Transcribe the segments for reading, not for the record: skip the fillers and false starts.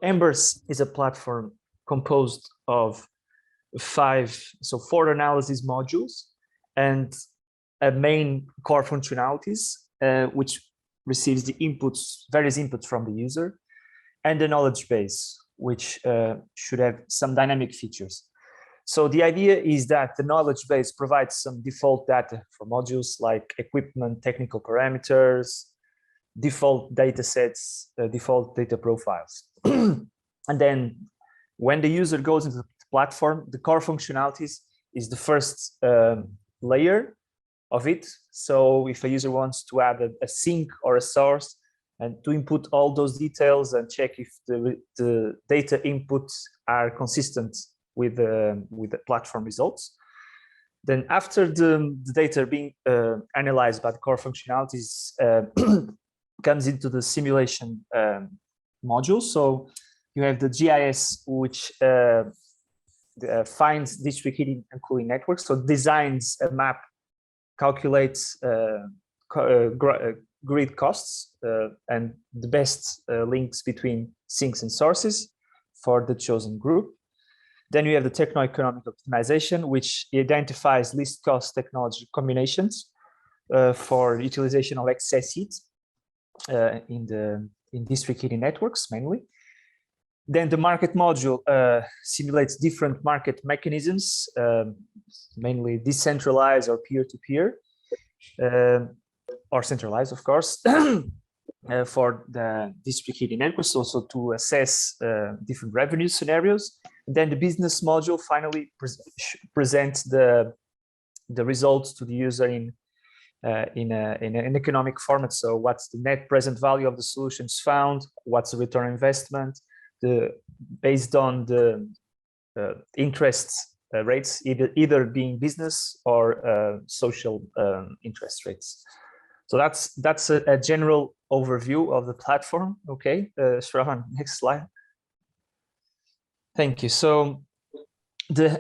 EMB3RS is a platform composed of four analysis modules and a main core functionalities, which receives the various inputs from the user, and the knowledge base, which should have some dynamic features. So the idea is that the knowledge base provides some default data for modules like equipment, technical parameters, default data sets, default data profiles. And then when the user goes into the platform, the core functionalities is the first layer of it. So if a user wants to add a sink or a source and to input all those details and check if the data inputs are consistent with the platform results, then after the data being analyzed by the core functionalities comes into the simulation module. So you have the GIS, which finds district heating and cooling networks, so designs a map, calculates grid costs and the best links between sinks and sources for the chosen group. Then you have the techno-economic optimization, which identifies least cost technology combinations for utilization of excess heat in district heating networks mainly. Then the market module simulates different market mechanisms, mainly decentralized or peer-to-peer, or centralized, of course, for the district heating networks, also to assess different revenue scenarios. And then the business module finally presents the results to the user in an economic format. So what's the net present value of the solutions found? What's the return on investment? Based on the interest rates, either being business or social interest rates. So that's a general overview of the platform. Okay, Shravan, next slide. Thank you. So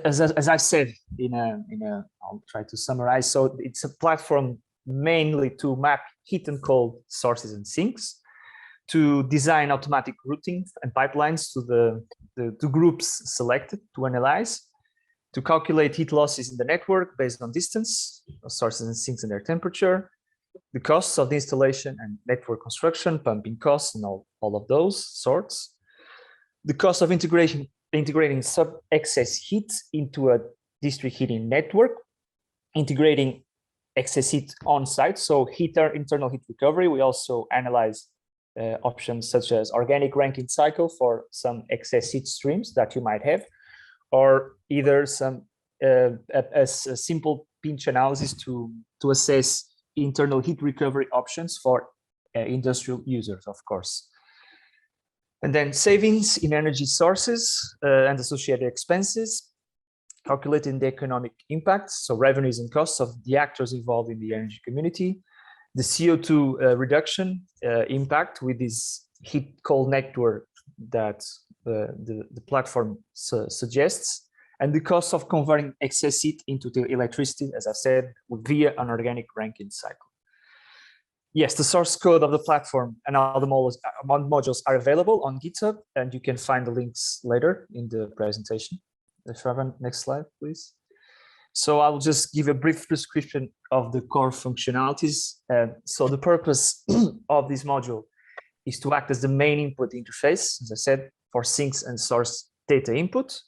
as I said I'll try to summarize. So it's a platform mainly to map heat and cold sources and sinks, to design automatic routing and pipelines to the groups selected to analyze, to calculate heat losses in the network based on distance of sources and sinks and their temperature, the costs of the installation and network construction, pumping costs, and all of those sorts, the cost of integrating sub-excess heat into a district heating network, integrating excess heat on site, so internal heat recovery. We also analyze options such as organic Rankine cycle for some excess heat streams that you might have, or either some a simple pinch analysis to assess internal heat recovery options for industrial users, of course. And then savings in energy sources and associated expenses, calculating the economic impacts, so revenues and costs of the actors involved in the energy community, the CO2 reduction impact with this heat cold network that the platform suggests, and the cost of converting excess heat into the electricity, as I said, via an organic Rankine cycle. Yes, the source code of the platform and all the modules are available on GitHub, and you can find the links later in the presentation. Shravan, next slide, please. So I'll just give a brief description of the core functionalities. So the purpose of this module is to act as the main input interface, as I said, for sinks and source data input,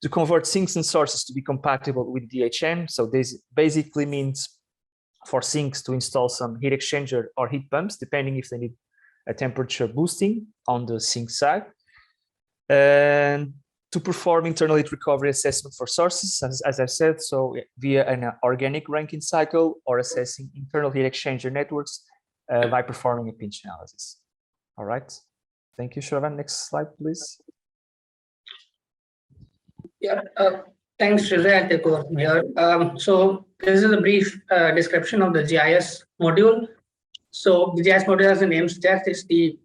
to convert sinks and sources to be compatible with DHM. So this basically means for sinks to install some heat exchanger or heat pumps, depending if they need a temperature boosting on the sink side, and to perform internal heat recovery assessment for sources, as I said, so via an organic Rankine cycle, or assessing internal heat exchanger networks by performing a pinch analysis. All right, thank you, Shravan. Next slide, please. Yeah, thanks, Jose. I'll take over from here. So this is a brief description of the GIS module. So the GIS module, as the name suggests, is the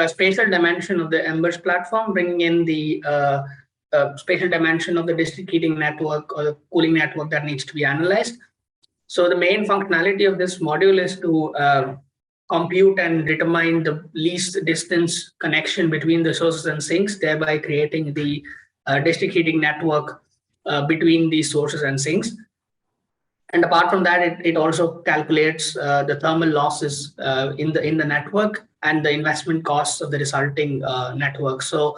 spatial dimension of the EMB3RS platform, bringing in the spatial dimension of the district heating network or the cooling network that needs to be analyzed. So the main functionality of this module is to compute and determine the least distance connection between the sources and sinks, thereby creating the district heating network between these sources and sinks. And apart from that, it also calculates the thermal losses in the network and the investment costs of the resulting network. So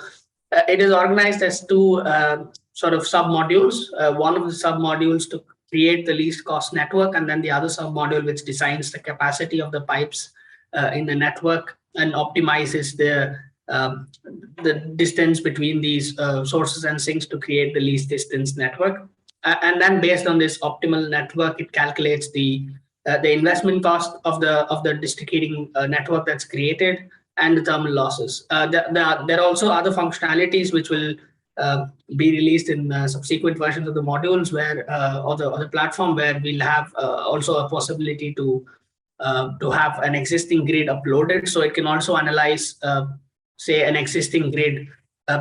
it is organized as two sort of sub-modules. One of the sub-modules to create the least cost network, and then the other sub-module which designs the capacity of the pipes in the network and optimizes the distance between these sources and sinks to create the least distance network. And then based on this optimal network, it calculates the investment cost of the district heating network that's created and the thermal losses. There are also other functionalities which will be released in subsequent versions of the modules where or the platform, where we'll have also a possibility to have an existing grid uploaded, so it can also analyze say an existing grid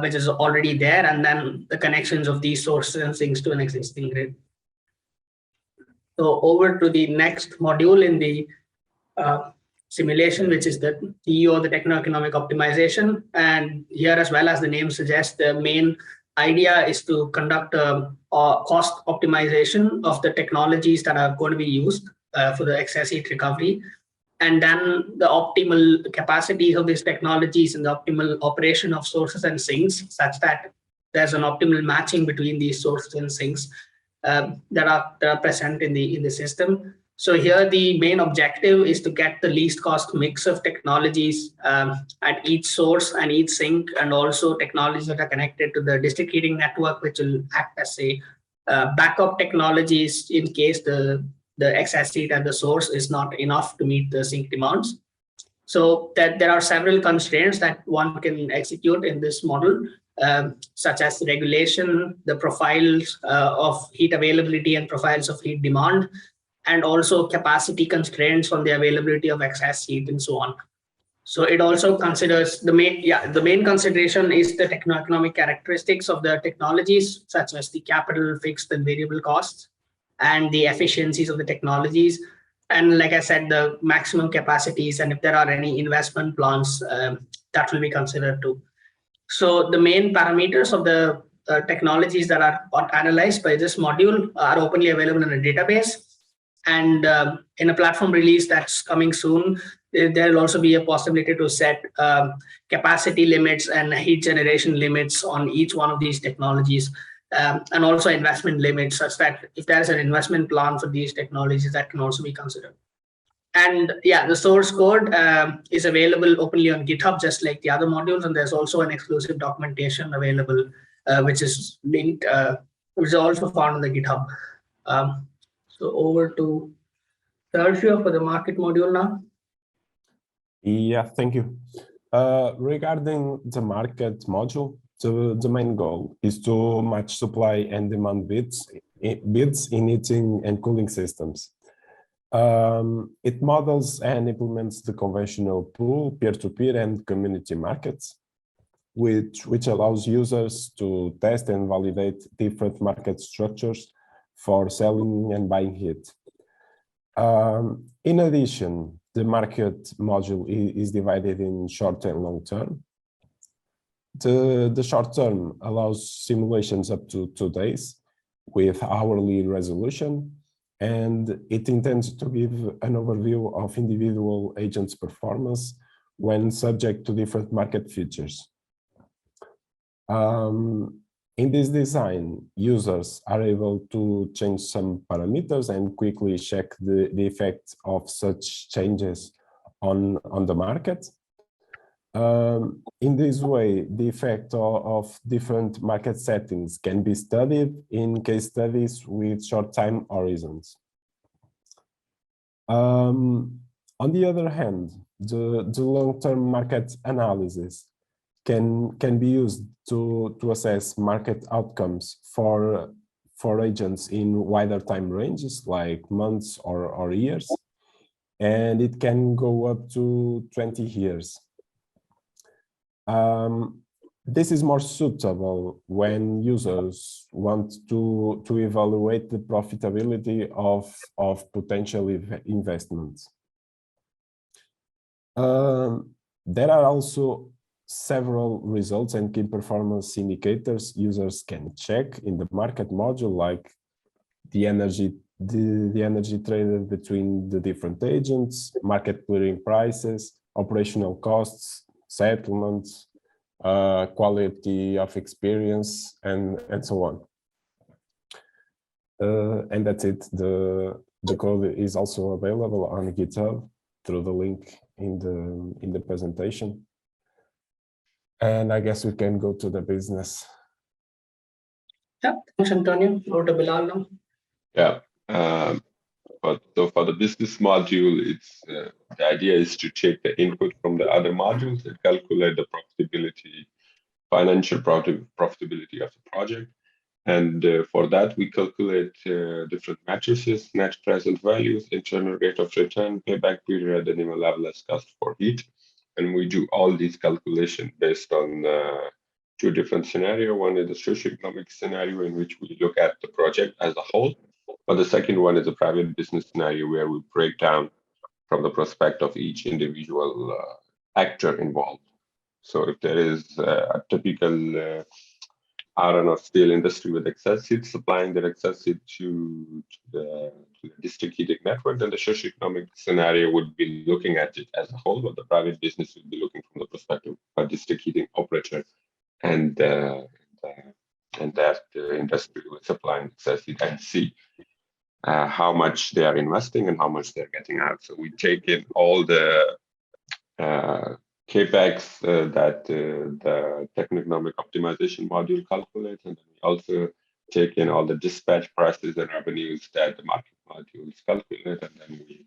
which is already there, and then the connections of these sources and sinks to an existing grid. So over to the next module in the simulation, which is the TEO, the techno-economic optimization. And here, as well as the name suggests, the main idea is to conduct a cost optimization of the technologies that are going to be used for the excess heat recovery, and then the optimal capacities of these technologies and the optimal operation of sources and sinks, such that there's an optimal matching between these sources and sinks that are present in the system. So here the main objective is to get the least cost mix of technologies at each source and each sink, and also technologies that are connected to the district heating network, which will act as a backup technologies in case the excess heat at the source is not enough to meet the sink demands. So that there are several constraints that one can execute in this model, such as regulation, the profiles of heat availability and profiles of heat demand, and also capacity constraints on the availability of excess heat and so on. So it also considers the main consideration is the techno-economic characteristics of the technologies, such as the capital, fixed and variable costs, and the efficiencies of the technologies. And like I said, the maximum capacities, and if there are any investment plans, that will be considered too. So the main parameters of the technologies that are analyzed by this module are openly available in a database. And in a platform release that's coming soon, there will also be a possibility to set capacity limits and heat generation limits on each one of these technologies, and also investment limits, such that if there is an investment plan for these technologies, that can also be considered. And yeah, the source code is available openly on GitHub, just like the other modules. And there's also an exclusive documentation available, which is linked, which is also found on the GitHub. So over to Sergio for the market module now. Yeah, thank you. Regarding the market module, the main goal is to match supply and demand bids in heating and cooling systems. It models and implements the conventional pool, peer-to-peer and community markets, which allows users to test and validate different market structures for selling and buying heat. In addition, the market module is divided in short and long term. The short term allows simulations up to 2 days with hourly resolution, and it intends to give an overview of individual agents' performance when subject to different market features. In this design, users are able to change some parameters and quickly check the effect of such changes on the market. In this way, the effect of different market settings can be studied in case studies with short time horizons. On the other hand, the long-term market analysis can be used to assess market outcomes for agents in wider time ranges, like months or years, and it can go up to 20 years. This is more suitable when users want to evaluate the profitability of potential investments. There are also several results and key performance indicators users can check in the market module, like the energy traded between the different agents, market clearing prices, operational costs, settlements, quality of experience, and so on. And that's it. The code is also available on GitHub through the link in the presentation. And I guess we can go to the business. Yeah, thanks, Antonio. Over to Bilal now. Yeah. So for the business module, it's the idea is to take the input from the other modules and calculate the profitability, financial profitability of the project. And for that, we calculate different matrices, net present values, internal rate of return, payback period, and even levelized cost for heat. And we do all these calculations based on two different scenarios. One is the socioeconomic scenario in which we look at the project as a whole. But the second one is a private business scenario where we break down from the perspective of each individual actor involved. So if there is a typical iron or steel industry with excess heat supplying that excess heat to the district heating network, then the socioeconomic scenario would be looking at it as a whole, but the private business would be looking from the perspective of a district heating operator and that the industry was supplying excess heat and see how much they are investing and how much they're getting out. So we take in all the capex that the techno-economic optimization module calculates, and then we also take in all the dispatch prices and revenues that the market modules calculate, and then we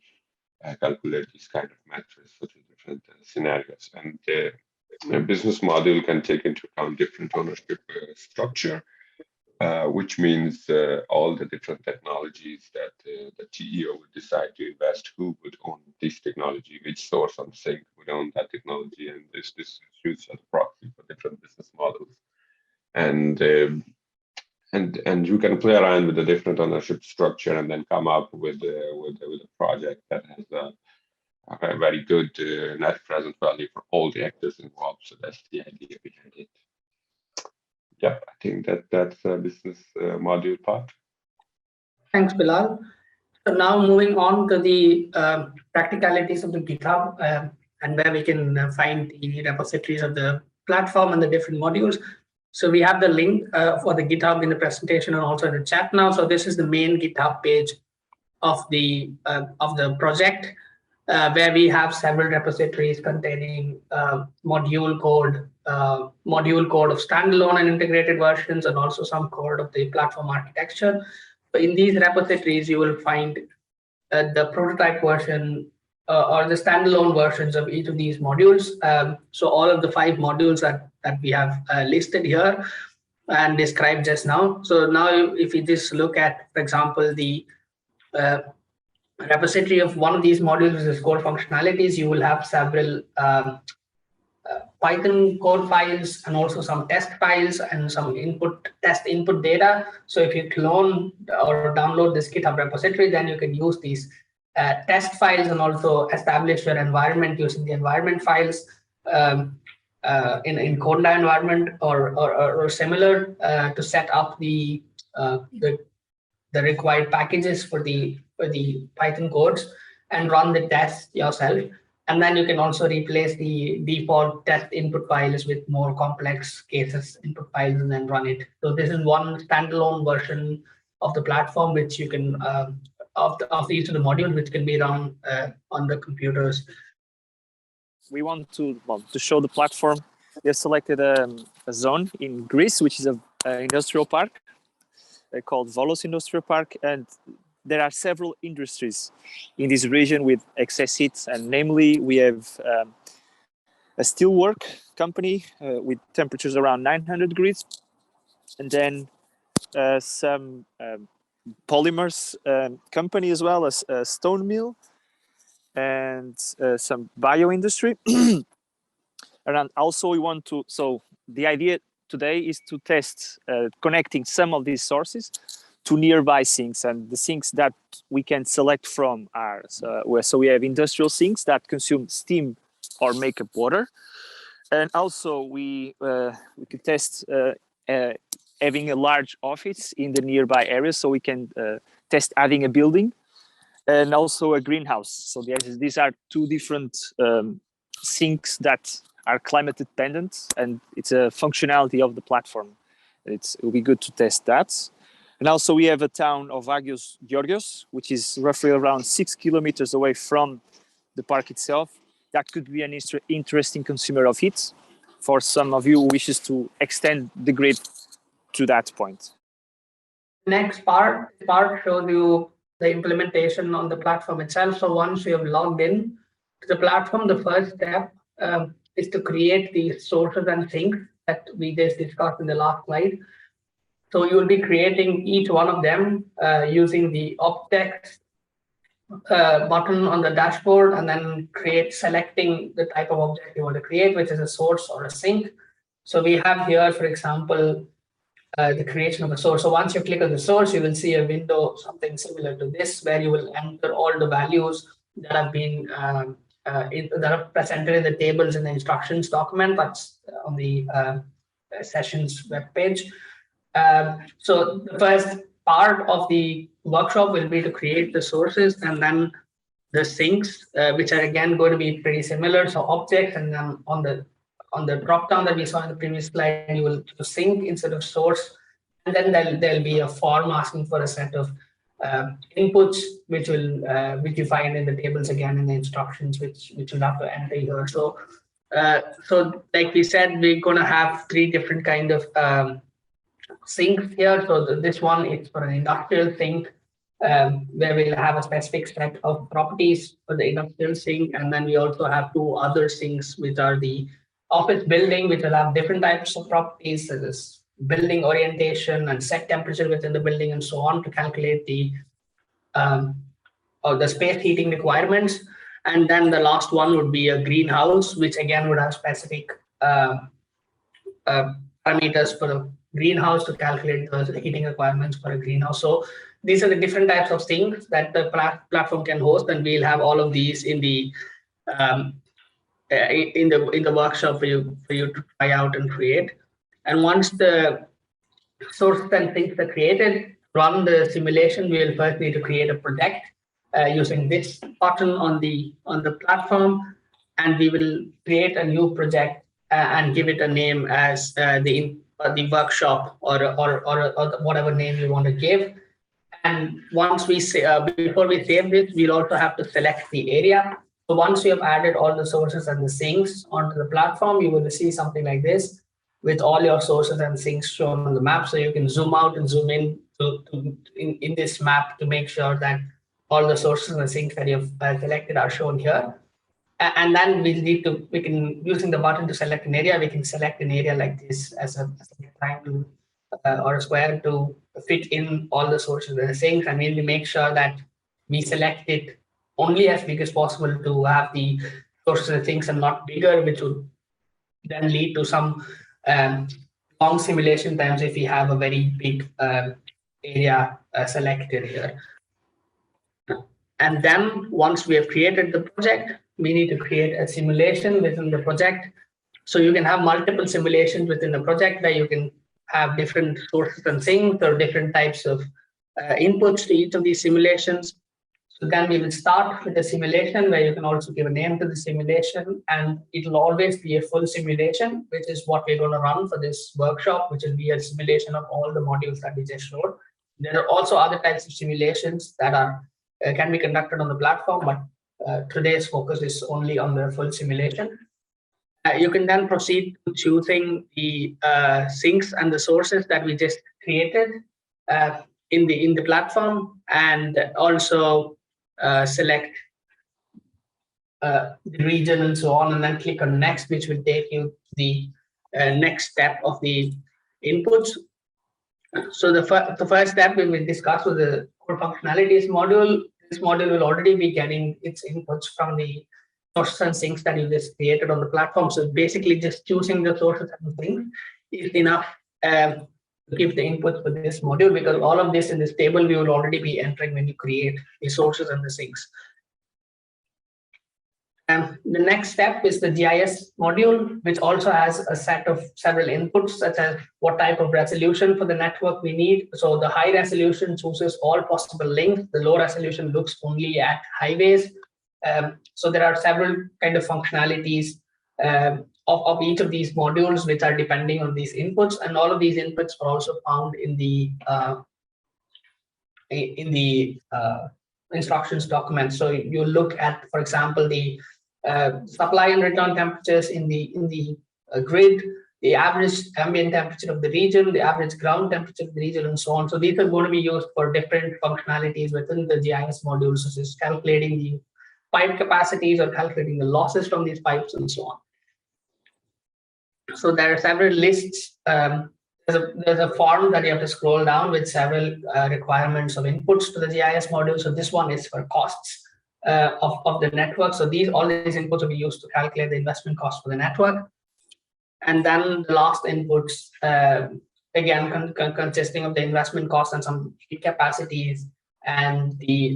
calculate these kind of metrics for the different scenarios. And a business model can take into account different ownership structure, which means all the different technologies that the TEO would decide to invest, who would own this technology, which source on sync would own that technology, and this is used as a proxy for different business models. And you can play around with the different ownership structure and then come up with a project that has a very good net present value for all the actors involved. So that's the idea behind it. Yeah, I think that's a business module part. Thanks, Bilal. So now moving on to the practicalities of the GitHub and where we can find the repositories of the platform and the different modules. So we have the link for the GitHub in the presentation and also in the chat now. So this is the main GitHub page of the project, where we have several repositories containing module code of standalone and integrated versions, and also some code of the platform architecture. So in these repositories, you will find the prototype version or the standalone versions of each of these modules. So all of the 5 modules that we have listed here and described just now. So now if you just look at, for example, the repository of one of these modules, which is core functionalities, you will have several Python code files and also some test files and some test input data. So if you clone or download this GitHub repository, then you can use these test files and also establish your environment using the environment files in Conda environment or similar to set up the required packages for the Python codes and run the tests yourself. And then you can also replace the default test input files with more complex cases input files and then run it. So this is one standalone version of the platform, which you can of each of the modules, which can be run on the computers. We want to show the platform. We have selected a zone in Greece, which is an industrial park called Volos Industrial Park, and there are several industries in this region with excess heat, and namely we have a steelwork company with temperatures around 900 degrees, and then some polymers company as well as a stone mill, and some bio industry. And also we want to, so the idea today is to test connecting some of these sources to nearby sinks, and the sinks that we can select from are so we have industrial sinks that consume steam or makeup water. And also we could test having a large office in the nearby area, so we can test adding a building and also a greenhouse. So these are two different sinks that are climate dependent, and it's a functionality of the platform. It will be good to test that. And also we have a town of Agios Georgios, which is roughly around 6 kilometers away from the park itself. That could be an interesting consumer of heat for some of you who wishes to extend the grid to that point. Next part shows you the implementation on the platform itself. So once you have logged in to the platform, the first step is to create the sources and sinks that we just discussed in the last slide. So you will be creating each one of them using the objects button on the dashboard, and then selecting the type of object you want to create, which is a source or a sink. So we have here, for example, the creation of a source. So once you click on the source, you will see a window, something similar to this, where you will enter all the values that have been that are presented in the tables in the instructions document that's on the sessions web page. So the first part of the workshop will be to create the sources and then the sinks, which are again going to be pretty similar. So objects, and then on the drop down that we saw in the previous slide, you will choose sink instead of source, and then there'll be a form asking for a set of inputs, which you find in the tables again in the instructions, which you'll have to enter here. So like we said, we're going to have 3 different kind of sinks here. So this one is for an industrial sink, where we'll have a specific set of properties for the industrial sink, and then we also have 2 other sinks, which are the office building, which will have different types of properties, such as building orientation and set temperature within the building and so on, to calculate the space heating requirements. And then the last one would be a greenhouse, which again would have specific parameters for a greenhouse to calculate the heating requirements for a greenhouse. So these are the different types of things that the platform can host, and we'll have all of these in the workshop for you to try out and create. And once the sources and sinks are created, run the simulation, we will first need to create a project using this button on the platform, and we will create a new project and give it a name as the workshop or whatever name you want to give. And once we say before we save this, we'll also have to select the area. So once you have added all the sources and the sinks onto the platform, you will see something like this with all your sources and sinks shown on the map. So you can zoom out and zoom in in this map to make sure that all the sources and the sinks that you've selected are shown here. And then we can, using the button to select an area, we can select an area like this as a triangle or a square to fit in all the sources and the sinks. And we'll make sure that we select it only as big as possible to have the sources and sinks and not bigger, which would then lead to some long simulation times if we have a very big area selected here. And then once we have created the project, we need to create a simulation within the project. So you can have multiple simulations within the project where you can have different sources and sinks or different types of inputs to each of these simulations. So then we will start with a simulation where you can also give a name to the simulation, and it will always be a full simulation, which is what we're going to run for this workshop, which will be a simulation of all the modules that we just showed. There are also other types of simulations that are can be conducted on the platform, but today's focus is only on the full simulation. You can then proceed to choosing the sinks and the sources that we just created in the platform, and also select the region and so on, and then click on next, which will take you to the next step of the inputs. So the first step we will discuss with the core functionalities module. This module will already be getting its inputs from the sources and sinks that you just created on the platform. So basically just choosing the sources and sinks is enough to give the inputs for this module, because all of this in this table we will already be entering when you create the sources and the sinks. The next step is the GIS module, which also has a set of several inputs, such as what type of resolution for the network we need. So the high resolution chooses all possible links. The low resolution looks only at highways. So there are several kind of functionalities of each of these modules, which are depending on these inputs, and all of these inputs are also found in the instructions document. So you look at, for example, the supply and return temperatures in the grid, the average ambient temperature of the region, the average ground temperature of the region, and so on. So these are going to be used for different functionalities within the GIS modules, such as calculating the pipe capacities or calculating the losses from these pipes and so on. So there are several lists. There's a form that you have to scroll down with several requirements of inputs to the GIS module. So this one is for costs of the network. So all these inputs will be used to calculate the investment cost for the network. And then the last inputs, again, consisting of the investment cost and some capacities and the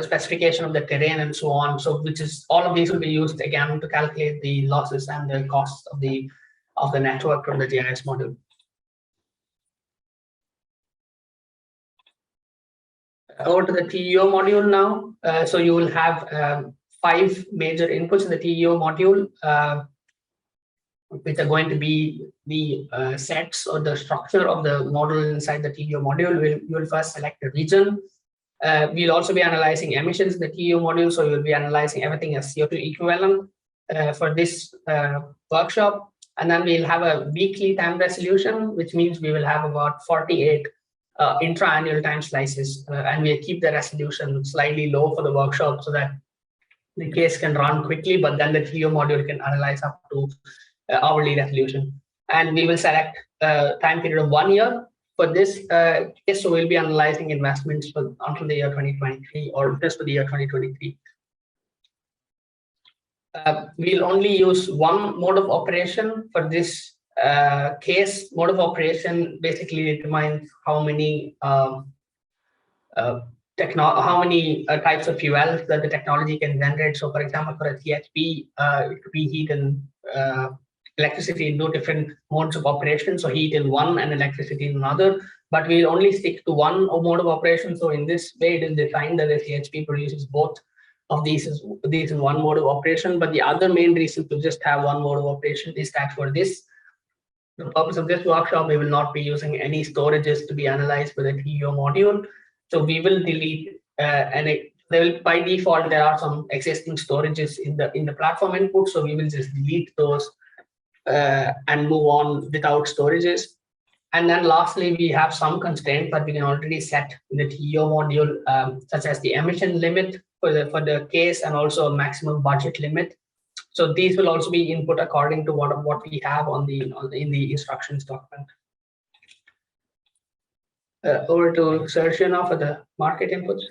specification of the terrain and so on. So all of these will be used again to calculate the losses and the costs of the network from the GIS module. Over to the TEO module now. So you will have 5 major inputs in the TEO module, which are going to be the sets or the structure of the model inside the TEO module. You will first select a region. We'll also be analyzing emissions in the TEO module. So you'll be analyzing everything as CO2 equivalent for this workshop. And then we'll have a weekly time resolution, which means we will have about 48 intra-annual time slices. And we'll keep the resolution slightly low for the workshop so that the case can run quickly, but then the TEO module can analyze up to hourly resolution. And we will select a time period of 1 year for this case. So we'll be analyzing investments until the year 2023 or just for the year 2023. We'll only use one mode of operation for this case. Mode of operation basically determines how many types of fuels that the technology can generate. So, for example, for a CHP, it could be heat and electricity in 2 different modes of operation. So heat in one and electricity in another. But we'll only stick to one mode of operation. So in this way, it is defined that the CHP produces both of these in one mode of operation. But the other main reason to just have one mode of operation is that for the purpose of this workshop, we will not be using any storages to be analyzed with the TEO module. So we will delete by default, there are some existing storages in the platform input. So we will just delete those and move on without storages. And then lastly, we have some constraints that we can already set in the TEO module, such as the emission limit for the case and also a maximum budget limit. So these will also be input according to what we have in the instructions document. Over to Sergio now for the market inputs.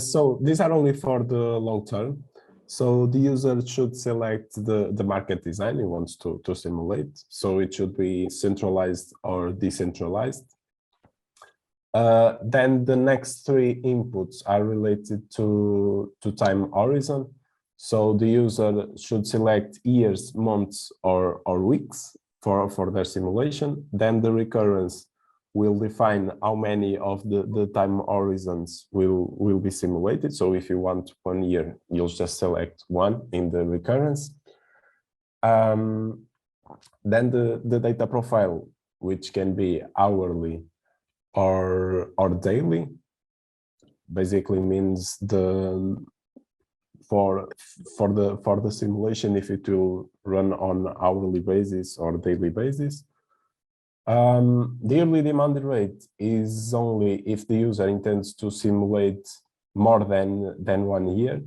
So these are only for the long term. So the user should select the market design he wants to simulate. So it should be centralized or decentralized. Then the next 3 inputs are related to time horizon. So the user should select years, months, or weeks for their simulation. Then the recurrence will define how many of the time horizons will be simulated. So if you want 1 year, you'll just select 1 in the recurrence. Then the data profile, which can be hourly or daily, basically means for the simulation if it will run on hourly basis or daily basis. The early demand rate is only if the user intends to simulate more than 1 year.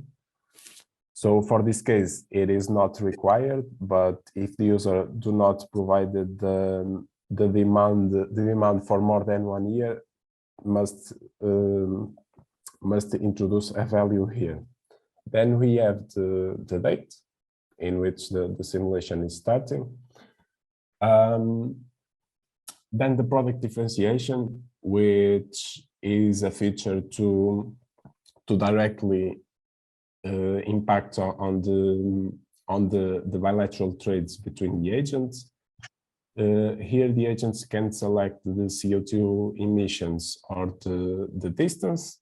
So for this case, it is not required, but if the user do not provide the demand for more than 1 year, must introduce a value here. Then we have the date in which the simulation is starting. Then the product differentiation, which is a feature to directly impact on the bilateral trades between the agents. Here the agents can select the CO2 emissions or the distance.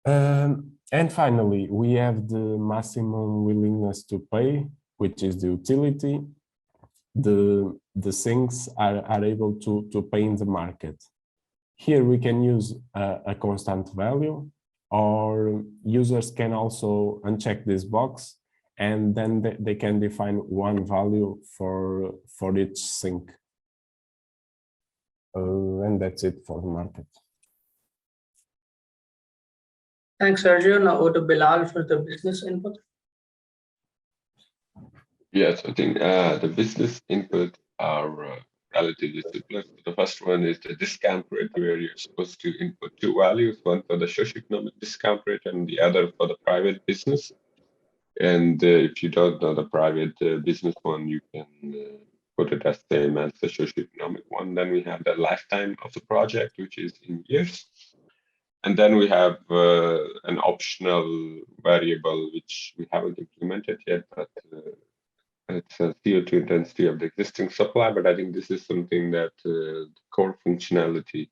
And finally, we have the maximum willingness to pay, which is the utility. The sinks are able to pay in the market. Here we can use a constant value, or users can also uncheck this box, and then they can define one value for each sink. And that's it for the market. Thanks, Sergio. Now over to Bilal for the business input. Yes, I think the business input are relatively simple. The first one is the discount rate, where you're supposed to input two values, one for the socioeconomic discount rate and the other for the private business. And if you don't know the private business one, you can put it as same as the socioeconomic one. Then we have the lifetime of the project, which is in years. And then we have an optional variable, which we haven't implemented yet, but it's a CO2 intensity of the existing supply. But I think this is something that the core functionality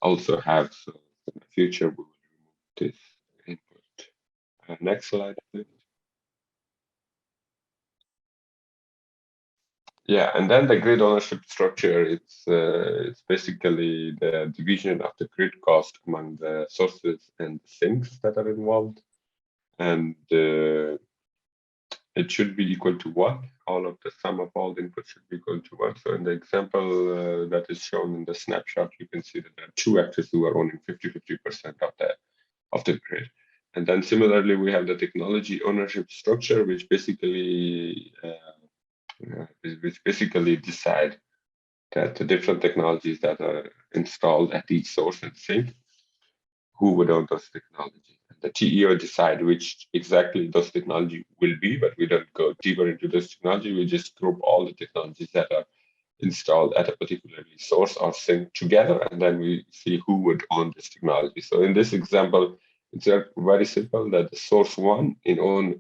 also has. So in the future, we will remove this input. Next slide, please. Yeah, and then the grid ownership structure, it's basically the division of the grid cost among the sources and sinks that are involved. And it should be equal to 1. All of the sum of all the inputs should be equal to 1. So in the example that is shown in the snapshot, you can see that there are 2 actors who are owning 50% of the grid. And then similarly, we have the technology ownership structure, which basically decide that the different technologies that are installed at each source and sink, who would own those technologies. The TEO decide which exactly those technology will be, but we don't go deeper into this technology. We just group all the technologies that are installed at a particular source or sink together, and then we see who would own this technology. So in this example, it's very simple that the source 1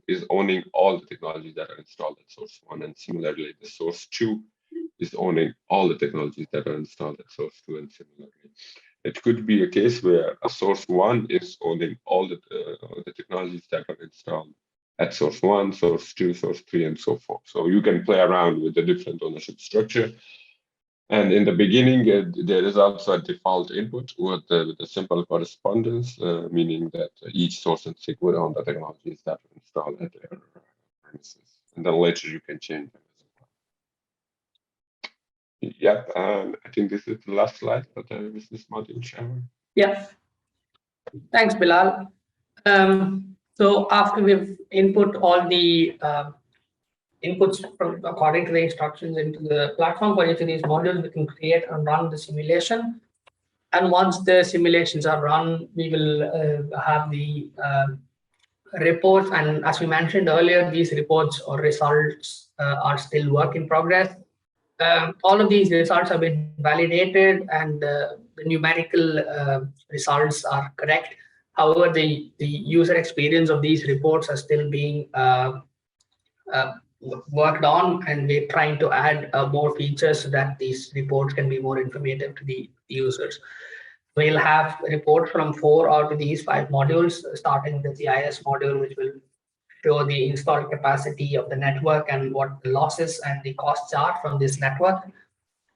is owning all the technologies that are installed at source 1, and similarly, the source 2 is owning all the technologies that are installed at source 2, and similarly. It could be a case where a source 1 is owning all the technologies that are installed at source 1, source 2, source 3, and so forth. So you can play around with the different ownership structure. And in the beginning, there is also a default input with the simple correspondence, meaning that each source and sink would own the technologies that are installed at their premises. And then later you can change them as well. Yep, I think this is the last slide for the business module, Sharon. Yeah. Thanks, Bilal. So after we've input all the inputs according to the instructions into the platform for each of these modules, we can create and run the simulation. And once the simulations are run, we will have the reports. And as we mentioned earlier, these reports or results are still work in progress. All of these results have been validated, and the numerical results are correct. However, the user experience of these reports are still being worked on, and we're trying to add more features so that these reports can be more informative to the users. We'll have reports from 4 out of these 5 modules, starting the GIS module, which will show the installed capacity of the network and what the losses and the costs are from this network.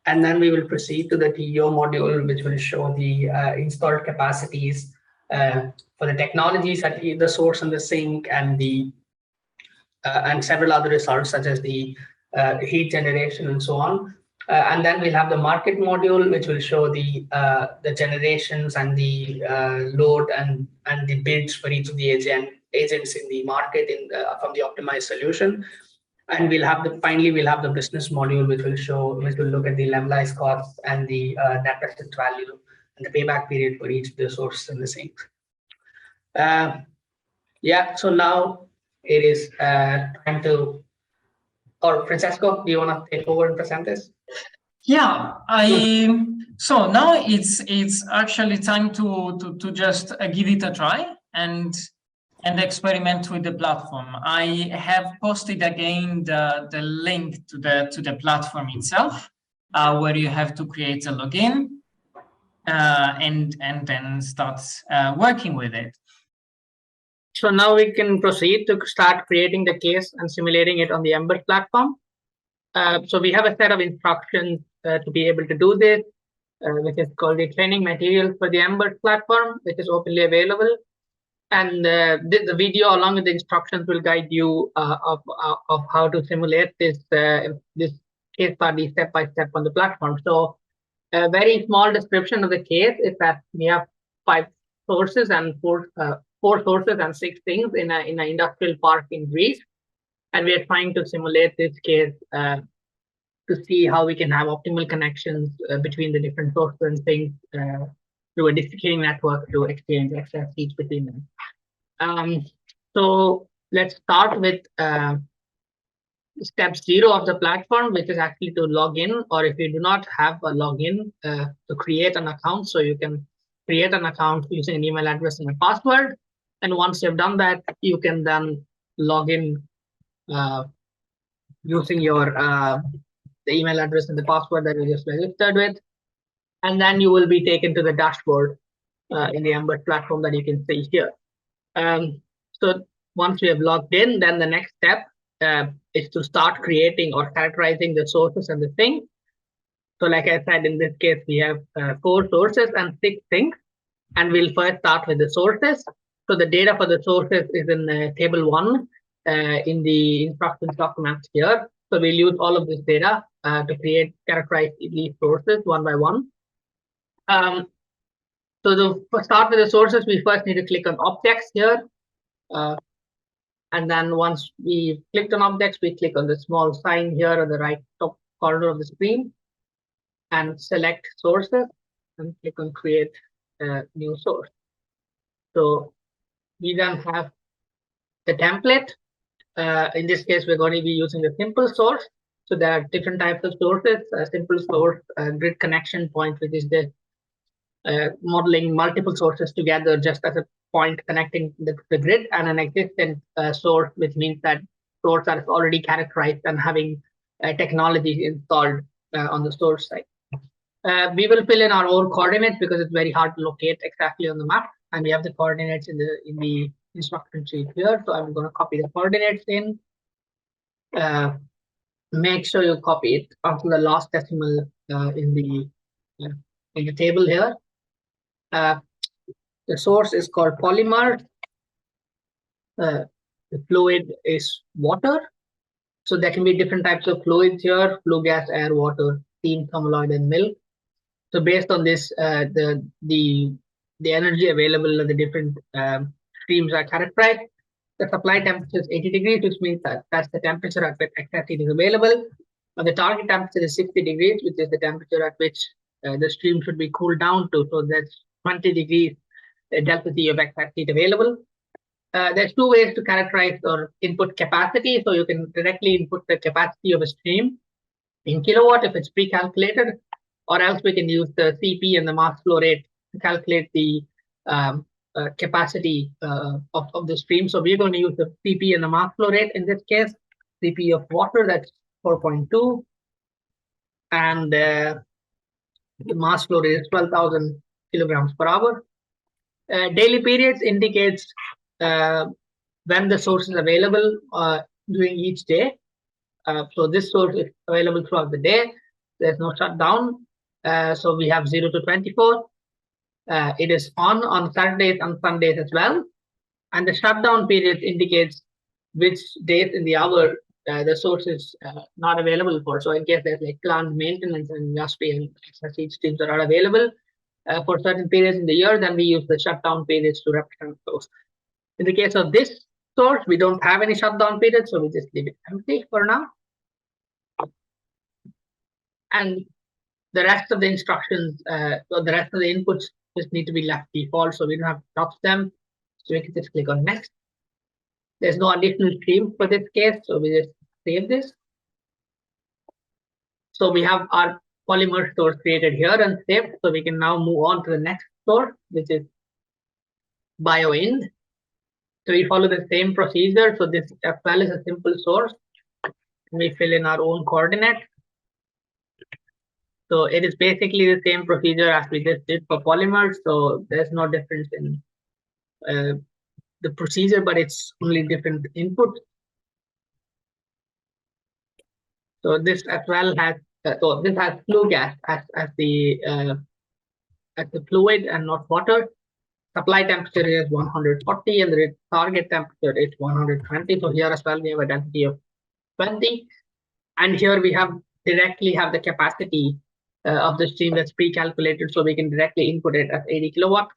And then we will proceed to the TEO module, which will show the installed capacities for the technologies at the source and the sink, and the and several other results such as the heat generation and so on. And then we'll have the market module, which will show the generations and the load and the bids for each of the agents in the market from the optimized solution. And finally we'll have the business module, which will look at the levelized costs and the net present value and the payback period for each of the sources and the sinks. Yeah, so now it is time to, or Francesco, do you want to take over and present this? Yeah, so now it's actually time to just give it a try and experiment with the platform. I have posted again the link to the platform itself, where you have to create a login and then start working with it. So now we can proceed to start creating the case and simulating it on the Ember platform. So we have a set of instructions to be able to do this, which is called the training material for the Ember platform, which is openly available. And the video along with the instructions will guide you of how to simulate this case study step by step on the platform. So a very small description of the case is that we have 5 sources and 4 sources and 6 things in an industrial park in Greece, and we are trying to simulate this case to see how we can have optimal connections between the different sources and things through a distributing network to exchange access keys between them. So let's start with step 0 of the platform, which is actually to log in, or if you do not have a login, to create an account. So you can create an account using an email address and a password. And once you've done that, you can then log in using your the email address and the password that you just registered with. And then you will be taken to the dashboard in the Ember platform that you can see here. So once we have logged in, then the next step is to start creating or characterizing the sources and the thing. So like I said, in this case, we have 4 sources and 6 things. And we'll first start with the sources. So the data for the sources is in table 1 in the instructions document here. So we'll use all of this data to characterize these sources one by one. So to start with the sources, we first need to click on objects here. And then once we clicked on objects, we click on the small sign here on the right top corner of the screen and select sources and click on create a new source. So we then have the template. In this case, we're going to be using the simple source. So there are different types of sources, a simple source, a grid connection point, which is the modeling multiple sources together just as a point connecting the grid, and an existent source, which means that source are already characterized and having technology installed on the source side. We will fill in our own coordinates because it's very hard to locate exactly on the map, and we have the coordinates in the instruction sheet here. So I'm going to copy the coordinates in. Make sure you copy it after the last decimal in the table here. The source is called polymer. The fluid is water. So there can be different types of fluids here: flue gas, air, water, steam, thermaloid, and milk. So based on this, the energy available in the different streams are characterized. The supply temperature is 80 degrees, which means that that's the temperature at which excess heat is available. And the target temperature is 60 degrees, which is the temperature at which the stream should be cooled down to. So that's 20 degrees delta T of excess heat available. There's 2 ways to characterize or input capacity. So you can directly input the capacity of a stream in kilowatt if it's pre-calculated, or else we can use the CP and the mass flow rate to calculate the capacity of the stream. So we're going to use the CP and the mass flow rate in this case. CP of water, that's 4.2, and the mass flow rate is 12,000 kilograms per hour. Daily periods indicates when the source is available during each day. So this source is available throughout the day. There's no shutdown. So we have 0 to 24. It is on Saturdays and Sundays as well. And the shutdown period indicates which days in the hour the source is not available for. So in case there's like plant maintenance and industry and excess heat streams that are available for certain periods in the year, then we use the shutdown periods to represent those. In the case of this source, we don't have any shutdown period, so we just leave it empty for now. And the rest of the instructions, or the rest of the inputs just need to be left default, so we don't have to touch them. So we can just click on next. There's no additional stream for this case, so we just save this. So we have our polymer source created here and saved. So we can now move on to the next source, which is BioInd. So we follow the same procedure. So this as well is a simple source. We fill in our own coordinate. So it is basically the same procedure as we just did for polymers. So there's no difference in the procedure, but it's only different input. So this as well has so this has flue gas as the fluid and not water. Supply temperature is 140 and the target temperature is 120. So here as well we have a density of 20, and here we have directly have the capacity of the stream that's pre-calculated, so we can directly input it as 80 kilowatt.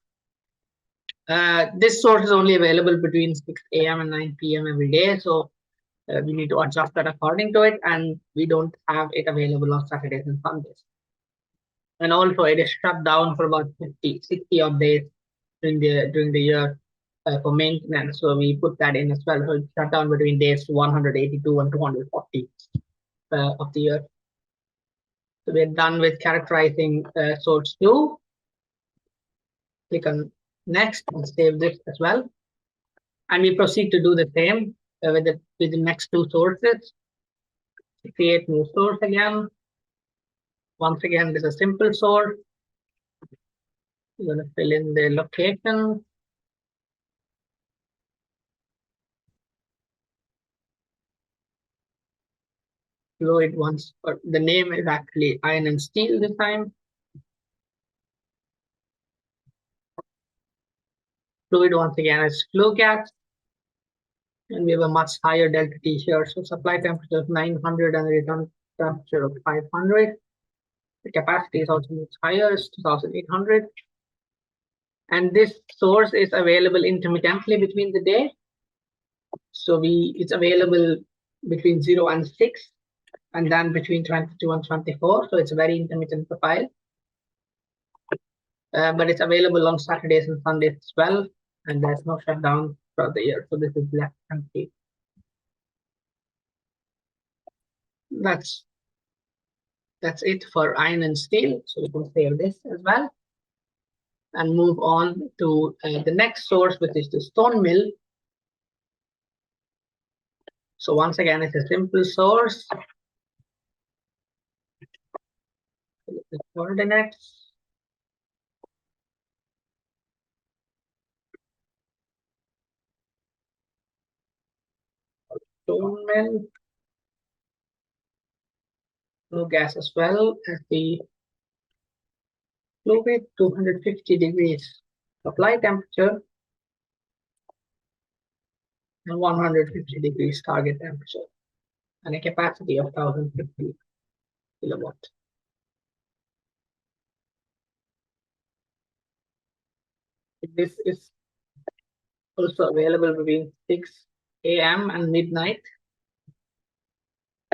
This source is only available between 6 a.m. and 9 p.m. every day, so we need to adjust that according to it, and we don't have it available on Saturdays and Sundays. And also it is shut down for about 60 odd days during the year for maintenance, so we put that in as well. So it's shut down between days 182 and 240 of the year. So we're done with characterizing source 2. Click on next and save this as well. And we proceed to do the same with the next two sources. Create new source again. Once again, this is a simple source. You're going to fill in the location. Fluid once, or the name is actually iron and steel this time. Fluid once again is flue gas. And we have a much higher delta T here. So supply temperature of 900 and the return temperature of 500. The capacity is also much higher, it's 2800. And this source is available intermittently between the day. So it's available between 0 and 6, and then between 22 and 24. So it's a very intermittent profile. But it's available on Saturdays and Sundays as well. And there's no shutdown throughout the year. So this is left empty. That's it for iron and steel. So we can save this as well. And move on to the next source, which is the stone mill. So once again, it's a simple source. The coordinates. Stone mill. Flue gas as well as the fluid, 250 degrees supply temperature and 150 degrees target temperature, and a capacity of 1050 kilowatt. This is also available between 6 a.m. and midnight,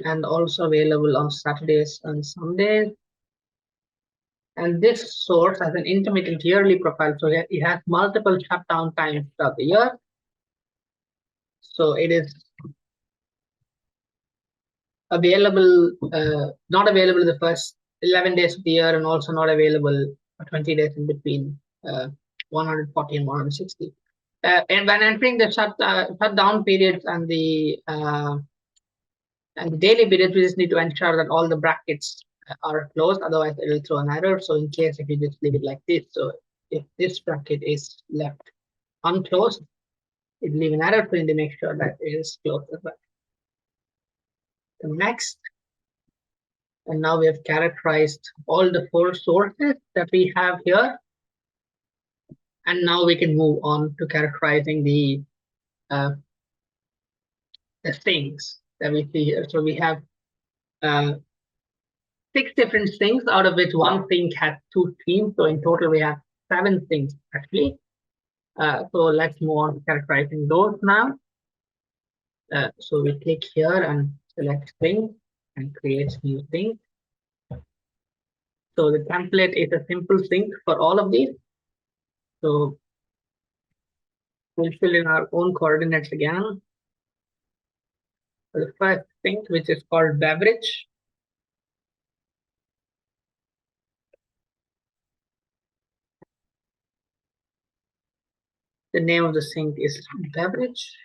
and also available on Saturdays and Sundays. And this source has an intermittent yearly profile, so it has multiple shutdown times throughout the year. So it is available, not available the first 11 days of the year, and also not available for 20 days in between 140 and 160. And when entering the shutdown periods and the daily periods, we just need to ensure that all the brackets are closed, otherwise it will throw an error. So in case if you just leave it like this, so if this bracket is left unclosed, it will leave an error, so you need to make sure that it is closed as well. The next, and now we have characterized all the 4 sources that we have here, and now we can move on to characterizing the sinks that we see here. So we have 6 different sinks, out of which 1 sink has 2 streams. So in total, we have 7 sinks actually. So let's move on to characterizing those now. So we click here and select sink and create new sink. So the template is a simple sink for all of these. So we'll fill in our own coordinates again. For the first sink, which is called beverage. The name of the sink is beverage.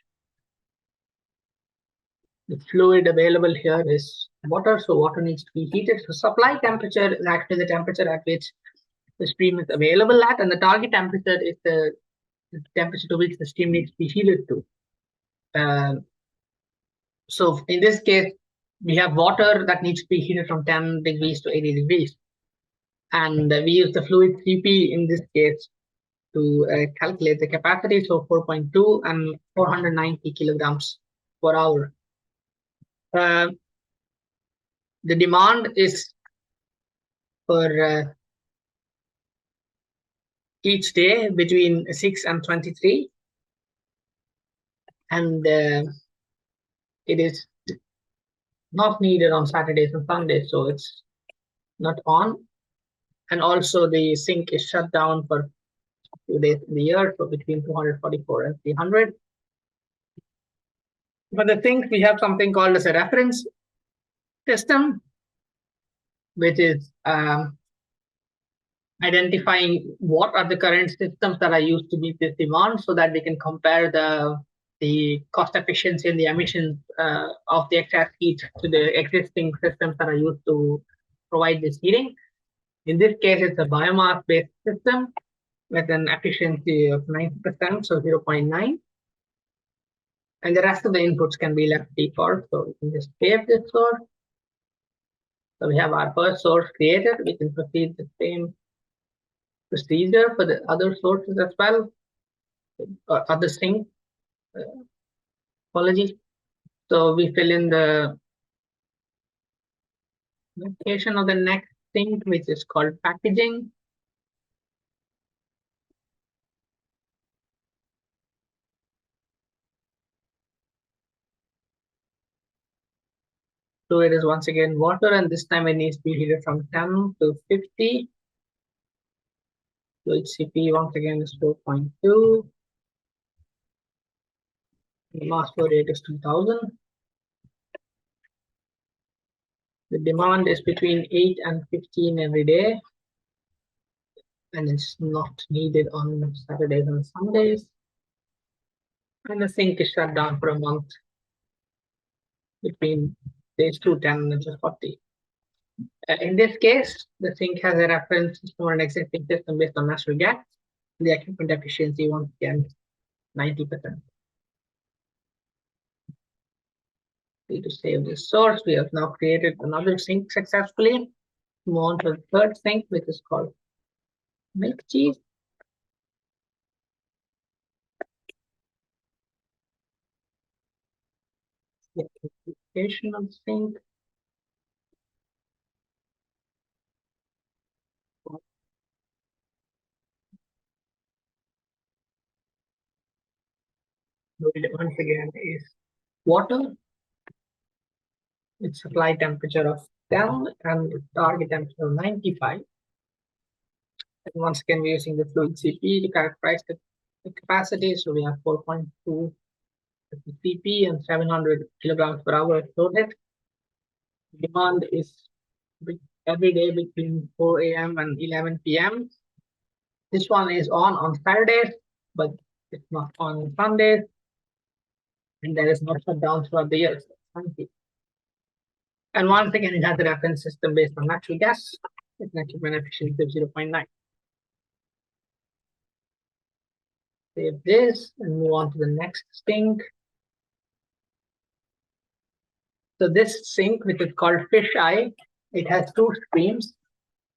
The fluid available here is water, so water needs to be heated. So supply temperature is actually the temperature at which the stream is available at, and the target temperature is the temperature to which the steam needs to be heated to. So in this case, we have water that needs to be heated from 10 degrees to 80 degrees. And we use the fluid Cp in this case to calculate the capacity, so 4.2 and 490 kilograms per hour. The demand is for each day between 6 and 23, and it is not needed on Saturdays and Sundays, so it's not on. And also the sink is shut down for 2 days in the year, so between 244 and 300. For the sink, we have something called as a reference system, which is identifying what are the current systems that are used to meet this demand, so that we can compare the cost efficiency and the emissions of the excess heat to the existing systems that are used to provide this heating. In this case, it's a biomass-based system with an efficiency of 90%, so 0.9. And the rest of the inputs can be left default, so we can just save this source. So we have our first source created. We can proceed the same procedure for the other sources as well, or other sink. Apologies. So we fill in the location of the next sink, which is called packaging. So it is once again water, and this time it needs to be heated from 10 to 50. So its Cp once again is 4.2. The mass flow rate is 2000. The demand is between 8 and 15 every day, and it's not needed on Saturdays and Sundays. And the sink is shut down for a month between days 210 and 40. In this case, the sink has a reference for an existing system based on natural gas. The equipment efficiency once again 90%. Need to save this source. We have now created another sink successfully. Move on to the third sink, which is called milk cheese. The location of the sink. Once again is water. Its supply temperature of 10 and its target temperature of 95. And once again, we're using the fluid Cp to characterize the capacity. So we have 4.2 Cp and 700 kilograms per hour floated. Demand is every day between 4 a.m. and 11 p.m. This one is on Saturdays, but it's not on Sundays. And there is no shutdown throughout the year. And once again, it has a reference system based on natural gas. It's an equipment efficiency of 0.9. Save this and move on to the next sink. So this sink, which is called fish eye, it has two streams,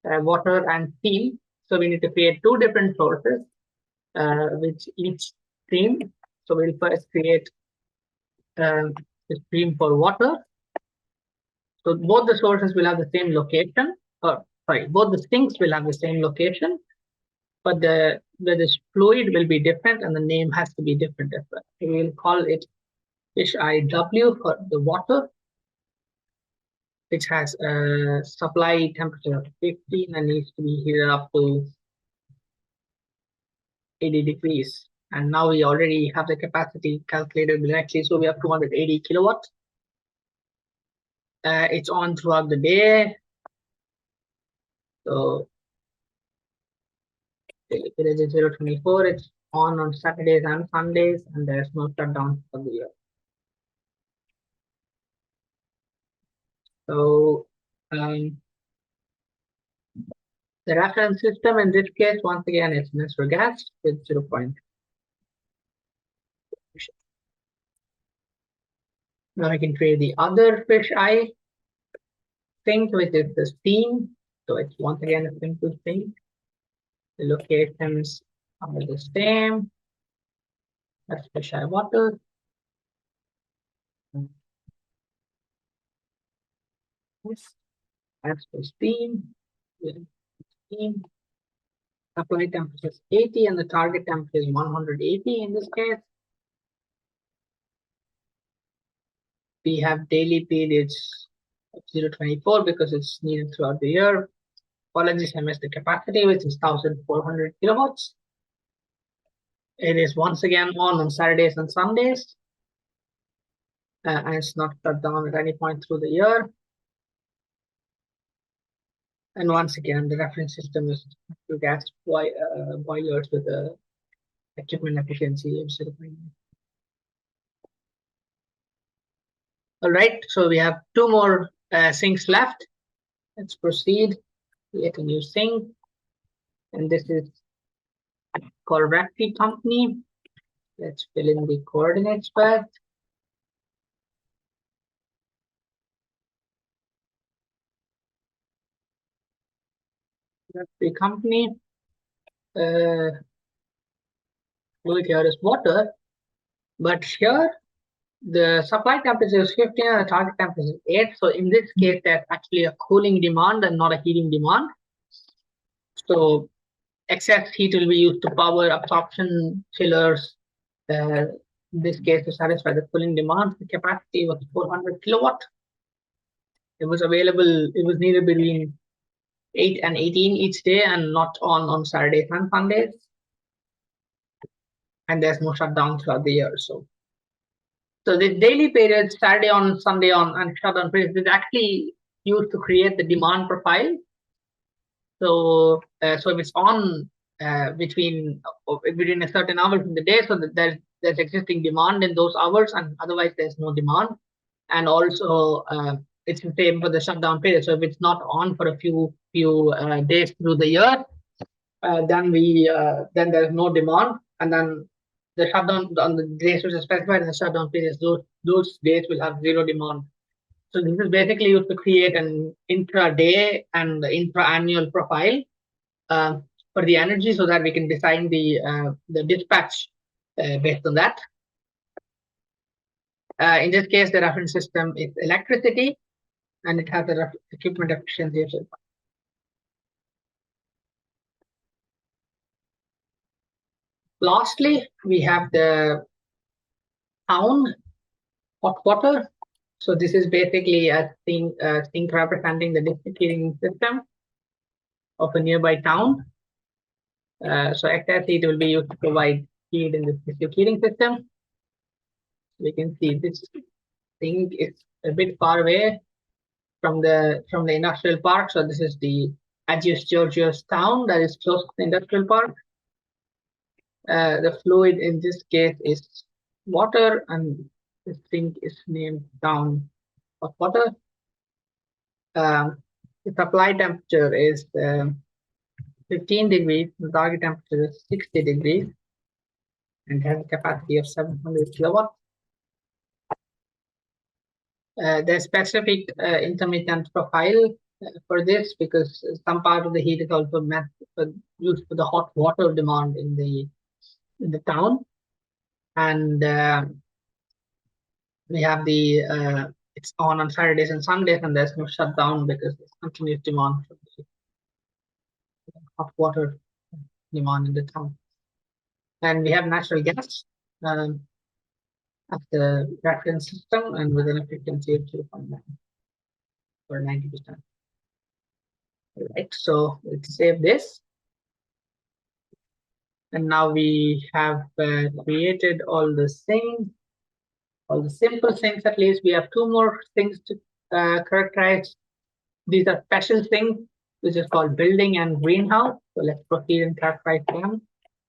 water and steam. So we need to create two different sources with each stream. So we'll first create the stream for water. So both the sources will have the same location, or sorry, both the sinks will have the same location, but the fluid will be different and the name has to be different as well. We will call it fish eye W for the water, which has a supply temperature of 15 and needs to be heated up to 80 degrees. And now we already have the capacity calculated directly, so we have 280 kilowatts. It's on throughout the day. So it is 0.24, it's on Saturdays and Sundays, and there's no shutdown for the year. So the reference system in this case, once again, is natural gas with 0. Now I can create the other fisheye sink, which is the steam. So it's once again a simple thing. The locations are the same. That's fisheye water. As for steam, steam. Supply temperature is 80 and the target temperature is 180 in this case. We have daily periods of 0.24 because it's needed throughout the year. Apologies, I missed the capacity, which is 1,400 kilowatts. It is once again on Saturdays and Sundays. And it's not shut down at any point through the year. And once again, the reference system is to gas boilers with the equipment efficiency of 0.9. All right, so we have 2 more sinks left. Let's proceed. Create a new sink. And this is called Recti Company. Let's fill in the coordinates first. Recti Company. Fluid here is water, but here the supply temperature is 15 and the target temperature is 8. So in this case, there's actually a cooling demand and not a heating demand. So excess heat will be used to power absorption chillers. In this case, to satisfy the cooling demand. The capacity was 400 kilowatt. It was available. It was needed between 8 and 18 each day, and not on Saturdays and Sundays. And there's no shutdown throughout the year. So the daily periods, Saturday on, Sunday on, and shutdown periods, is actually used to create the demand profile. So if it's on between a certain hours in the day, so that there's existing demand in those hours, and otherwise there's no demand. And also it's the same for the shutdown period. So if it's not on for a few days through the year, then there's no demand, and then the shutdown on the days which are specified in the shutdown periods, those days will have 0 demand. So this is basically used to create an intra-day and intra-annual profile for the energy, so that we can design the dispatch based on that. In this case, the reference system is electricity, and it has a equipment efficiency. Lastly, we have the town hot water. So this is basically a sink representing the district heating system of a nearby town. So excess heat will be used to provide heat in the district heating system. We can see this sink is a bit far away from the industrial park. So this is the Agios Georgios town that is close to the industrial park. The fluid in this case is water, and the sink is named down of water. The supply temperature is 15 degrees. The target temperature is 60 degrees, and has a capacity of 700 kilowatts. There's specific intermittent profile for this, because some part of the heat is also used for the hot water demand in the town. And we have it's on Saturdays and Sundays, and there's no shutdown because there's continuous demand for the hot water demand in the town. And we have natural gas as the reference system, and with an efficiency of 0.9 or 90%. All right, so let's save this. And now we have created all the things, all the simple things. At least we have 2 more things to characterize. These are special things, which is called building and greenhouse. So let's proceed and characterize them.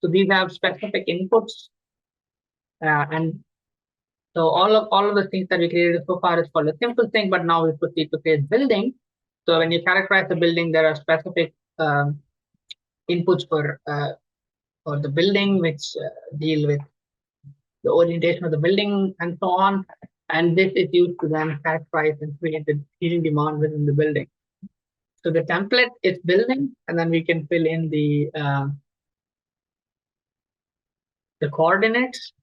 So these have specific inputs, and so all of the things that we created so far is called a simple thing. But now we proceed to create building. So when you characterize the building, there are specific inputs for the building, which deal with the orientation of the building and so on. And this is used to then characterize and create the heating demand within the building. So the template is building, and then we can fill in the coordinates.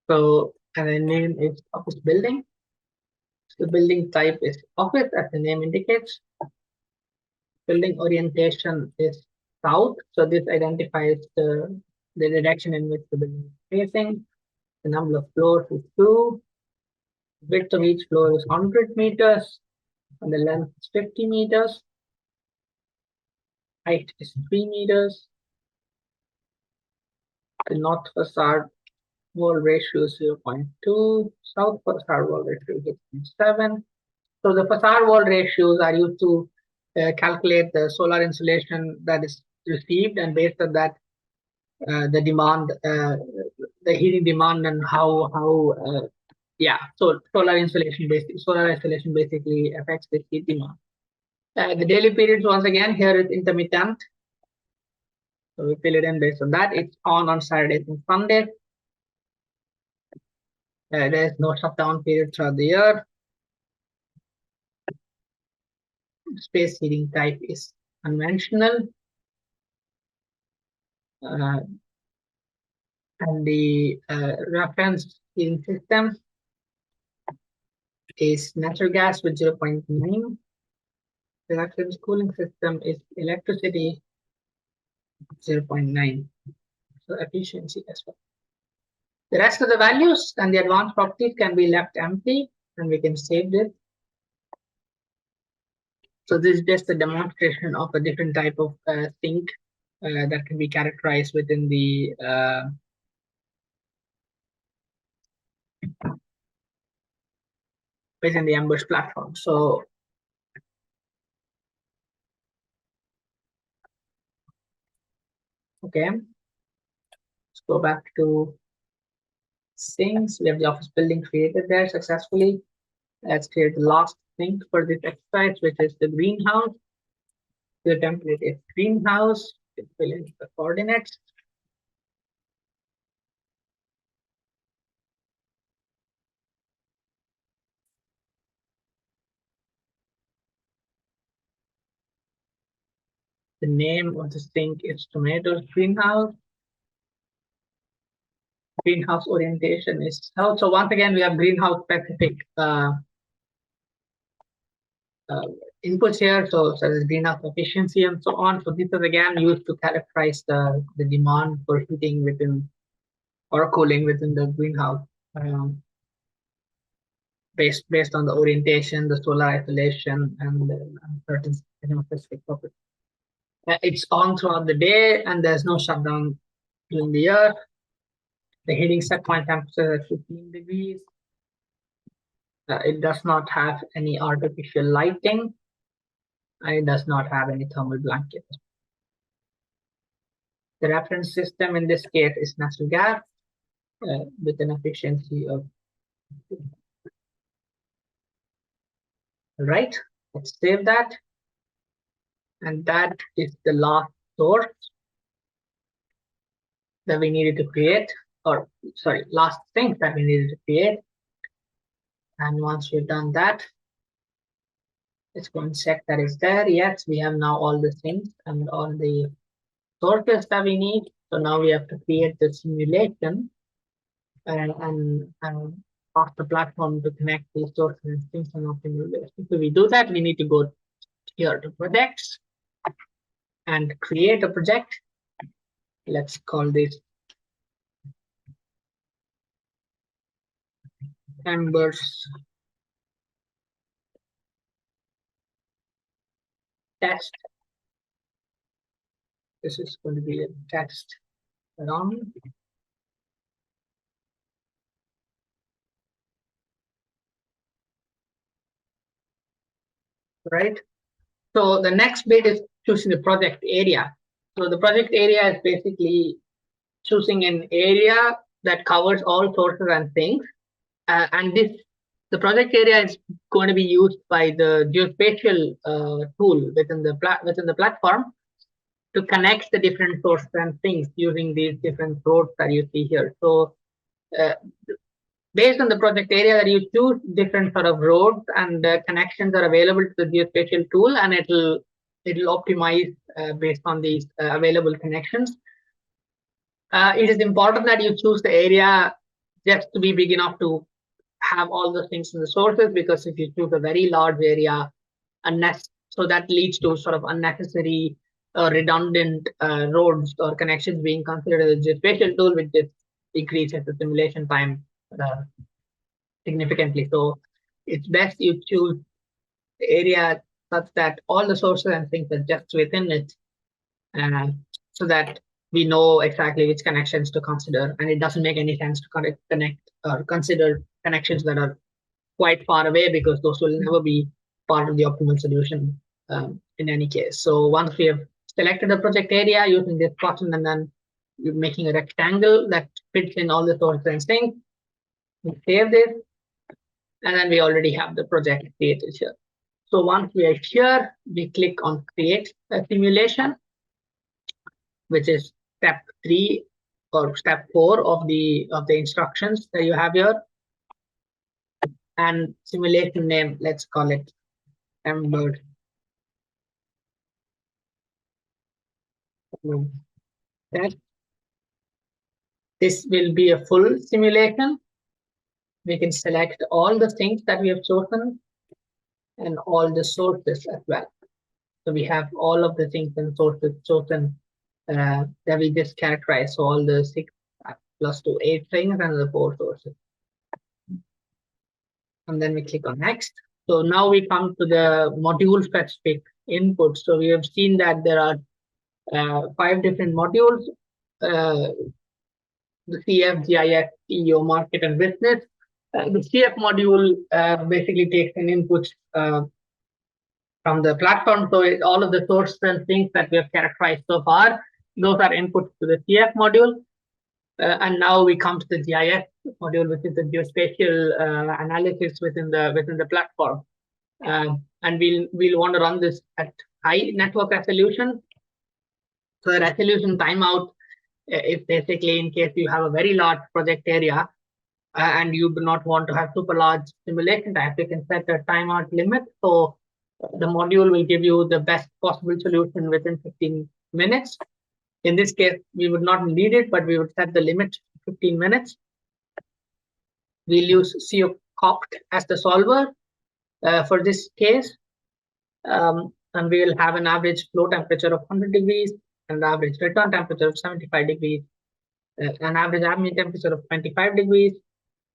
So, and the name is office building. The building type is office, as the name indicates. Building orientation is south, so this identifies the direction in which the building is facing. The number of floors is 2. Width of each floor is 100 meters, and the length is 50 meters. Height is 3 meters. The north facade wall ratio is 0.2. South facade wall ratio is 0.7. So the facade wall ratios are used to calculate the solar insolation that is received, and based on that, the demand, the heating demand, and how so solar insolation basically affects the heat demand. The daily periods, once again, here is intermittent. So we fill it in based on that. It's on Saturdays and Sundays. There is no shutdown period throughout the year. Space heating type is conventional. And the reference heating system is natural gas with 0.9. The reference cooling system is electricity 0.9. So efficiency as well. The rest of the values and the advanced properties can be left empty, and we can save this. So this is just a demonstration of a different type of sink that can be characterized within the Ambush platform. So okay, let's go back to sinks. We have the office building created there successfully. Let's create the last sink for this exercise, which is the greenhouse. The template is greenhouse. Fill in the coordinates. The name of the sink is tomatoes greenhouse. Greenhouse orientation is south. So once again, we have greenhouse specific inputs here. So there's greenhouse efficiency and so on. So this is again used to characterize the demand for heating within or cooling within the greenhouse, based on the orientation, the solar isolation, and certain specific properties. It's on throughout the day, and there's no shutdown during the year. The heating set point temperature is 15 degrees. It does not have any artificial lighting, and it does not have any thermal blanket. The reference system in this case is natural gas with an efficiency of. Right, let's save that. And that is the last source that we needed to create, or sorry, last thing that we needed to create. And once we've done that, let's go and check that is there. Yes, we have now all the things and all the sources that we need. So now we have to create the simulation and ask the platform to connect these sources and things and optimization. So we do that, we need to go here to projects and create a project. Let's call this Embers test. This is going to be a test run. Right. So the next bit is choosing the project area. So the project area is basically choosing an area that covers all sources and things. And the project area is going to be used by the geospatial tool within the platform to connect the different sources and things using these different roads that you see here. So based on the project area that you choose, different sort of roads and connections are available to the geospatial tool, and it'll optimize based on these available connections. It is important that you choose the area just to be big enough to have all the things in the sources, because if you choose a very large area, so that leads to sort of unnecessary redundant roads or connections being considered as a geospatial tool, which just decreases the simulation time significantly. So it's best you choose the area such that all the sources and things are just within it, so that we know exactly which connections to consider, and it doesn't make any sense to connect or consider connections that are quite far away, because those will never be part of the optimal solution in any case. So once we have selected the project area using this button, and then you're making a rectangle that fits in all the sources and things, we save this, and then we already have the project created here. So once we are here, we click on create a simulation, which is step 3 or step 4 of the instructions that you have here. And simulation name, let's call it EMB3RS. This will be a full simulation. We can select all the things that we have chosen and all the sources as well. So we have all of the things and sources chosen that we just characterize. So all the 6 plus 2, 8 things and the 4 sources. And then we click on next. So now we come to the module specific inputs. So we have seen that there are 5 different modules: the CF, GIS, EO, market, and business. The CF module basically takes an input from the platform. So all of the sources and things that we have characterized so far, those are inputs to the CF module. And now we come to the GIS module, which is the geospatial analysis within the platform. And we'll want to run this at high network resolution. So the resolution timeout is basically in case you have a very large project area and you do not want to have super large simulation time, you can set a timeout limit. So the module will give you the best possible solution within 15 minutes. In this case, we would not need it, but we would set the limit to 15 minutes. We'll use COPT as the solver for this case. And we will have an average flow temperature of 100 degrees, an average return temperature of 75 degrees, an average ambient temperature of 25 degrees,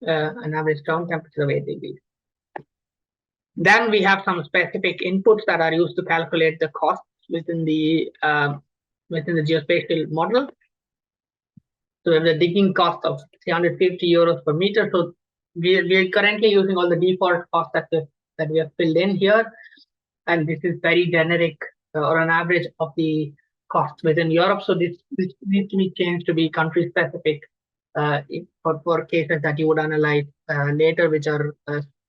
an average ground temperature of 8 degrees. Then we have some specific inputs that are used to calculate the costs within the geospatial model. So we have the digging cost of 350 euros per meter. So we are currently using all the default costs that we have filled in here, and this is very generic or an average of the costs within Europe. So this needs to be changed to be country specific for cases that you would analyze later, which are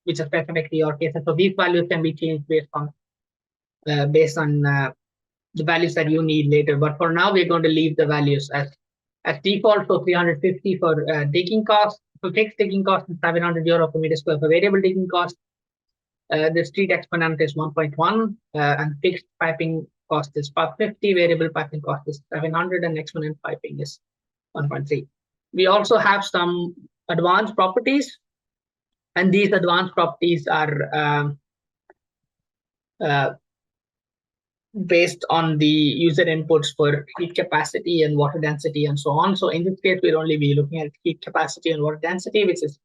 specific to your cases. So these values can be changed based on the values that you need later. But for now, we're going to leave the values as default. So 350 for digging cost. For fixed digging cost is 700 euro per meter square. For variable digging cost, the street exponent is 1.1, and fixed piping cost is 550. Variable piping cost is 700, and exponent piping is 1.3. We also have some advanced properties, and these advanced properties are based on the user inputs for heat capacity and water density and so on. So in this case, we'll only be looking at heat capacity and water density, which is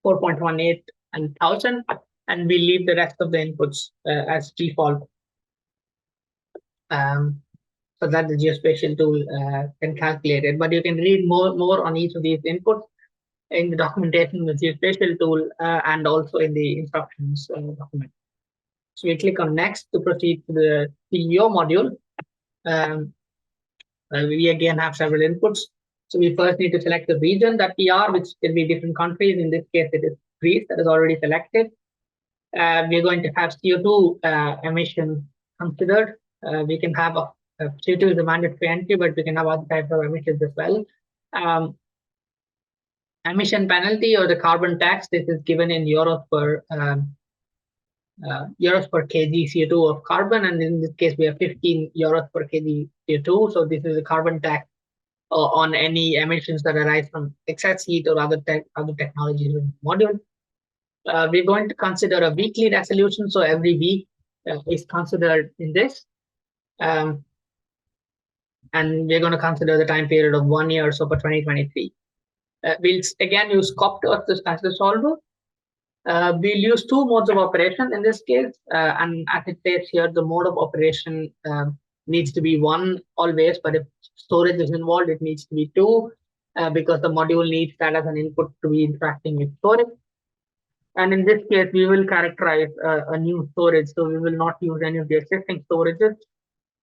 4.18 and 1000, and we leave the rest of the inputs as default, so that the geospatial tool can calculate it. But you can read more on each of these inputs in the documentation with the geospatial tool and also in the instructions document. So we click on next to proceed to the CEO module. We again have several inputs. So we first need to select the region that we are, which can be different countries. In this case, it is Greece that is already selected. We're going to have CO2 emission considered. We can have CO2 is a mandatory entry, but we can have other types of emissions as well. Emission penalty or the carbon tax, this is given in euros per kg CO2 of carbon, and in this case we have 15 euros per kg CO2. So this is a carbon tax on any emissions that arise from excess heat or other technologies in the module. We're going to consider a weekly resolution, so every week is considered in this. And we're going to consider the time period of 1 year, so for 2023. We'll again use Copter as the solver. We'll use two modes of operation in this case, and as it says here, the mode of operation needs to be one always, but if storage is involved, it needs to be two, because the module needs that as an input to be interacting with storage. And in this case, we will characterize a new storage, so we will not use any of the existing storages.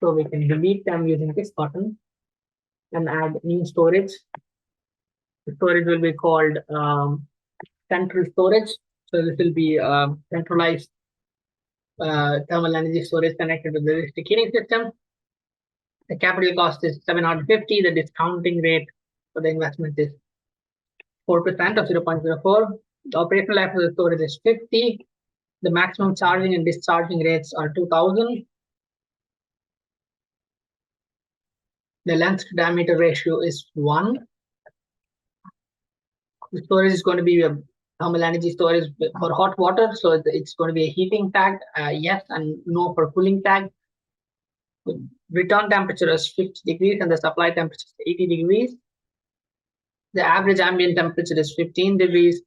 So we can delete them using this button and add new storage. The storage will be called central storage. So this will be centralized thermal energy storage connected to the district heating system. The capital cost is 750. The discounting rate for the investment is 4% of 0.04. The operational life of the storage is 50. The maximum charging and discharging rates are 2000. The length to diameter ratio is 1. The storage is going to be a thermal energy storage for hot water, so it's going to be a heating tag, yes and no for cooling tag. The return temperature is 50 degrees and the supply temperature is 80 degrees. The average ambient temperature is 15 degrees.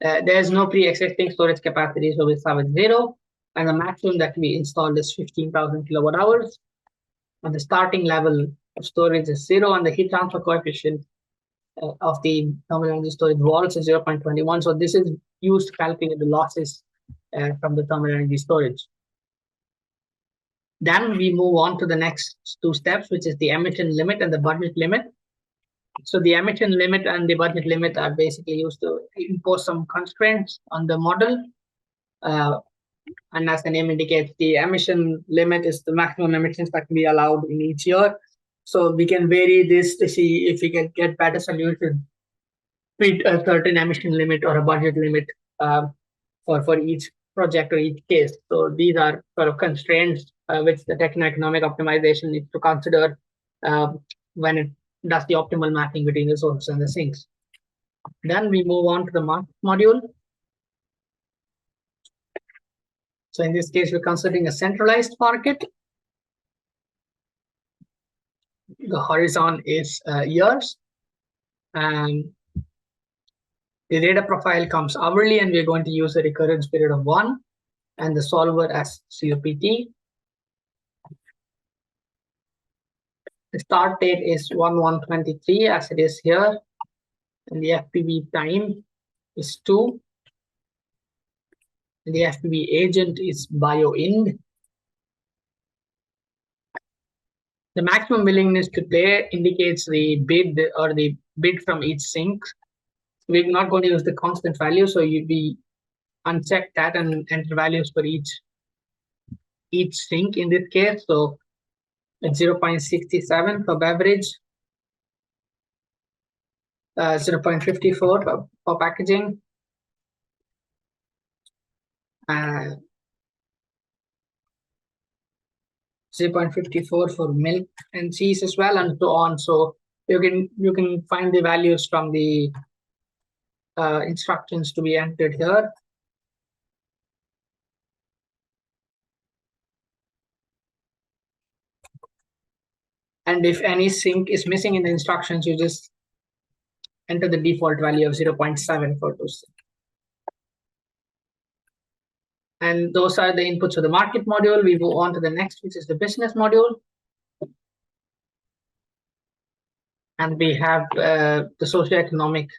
There is no pre-existing storage capacity, so we start with 0. And the maximum that we installed is 15,000 kilowatt hours. And the starting level of storage is 0, and the heat transfer coefficient of the thermal energy storage walls is 0.21. So this is used to calculate the losses from the thermal energy storage. Then we move on to the next two steps, which is the emission limit and the budget limit. So the emission limit and the budget limit are basically used to impose some constraints on the model. And as the name indicates, the emission limit is the maximum emissions that can be allowed in each year. So we can vary this to see if we can get better solutions with a certain emission limit or a budget limit for each project or each case. So these are sort of constraints which the techno-economic optimization needs to consider when it does the optimal mapping between the sources and the sinks. Then we move on to the market module. So in this case, we're considering a centralized market. The horizon is years, and the data profile comes hourly, and we're going to use a recurrence period of 1 and the solver as COPT. The start date is 1/1/23 as it is here, and the FPV time is 2. And the FPV agent is BioInd. The maximum willingness to pay indicates the bid or the bid from each sink. We're not going to use the constant value, so we uncheck that and enter values for each sink in this case. So it's 0.67 for beverage, 0.54 for packaging, 0.54 for milk and cheese as well, and so on. So you can find the values from the instructions to be entered here. And if any sink is missing in the instructions, you just enter the default value of 0.7 for those. And those are the inputs of the market module. We move on to the next, which is the business module. And we have the socioeconomic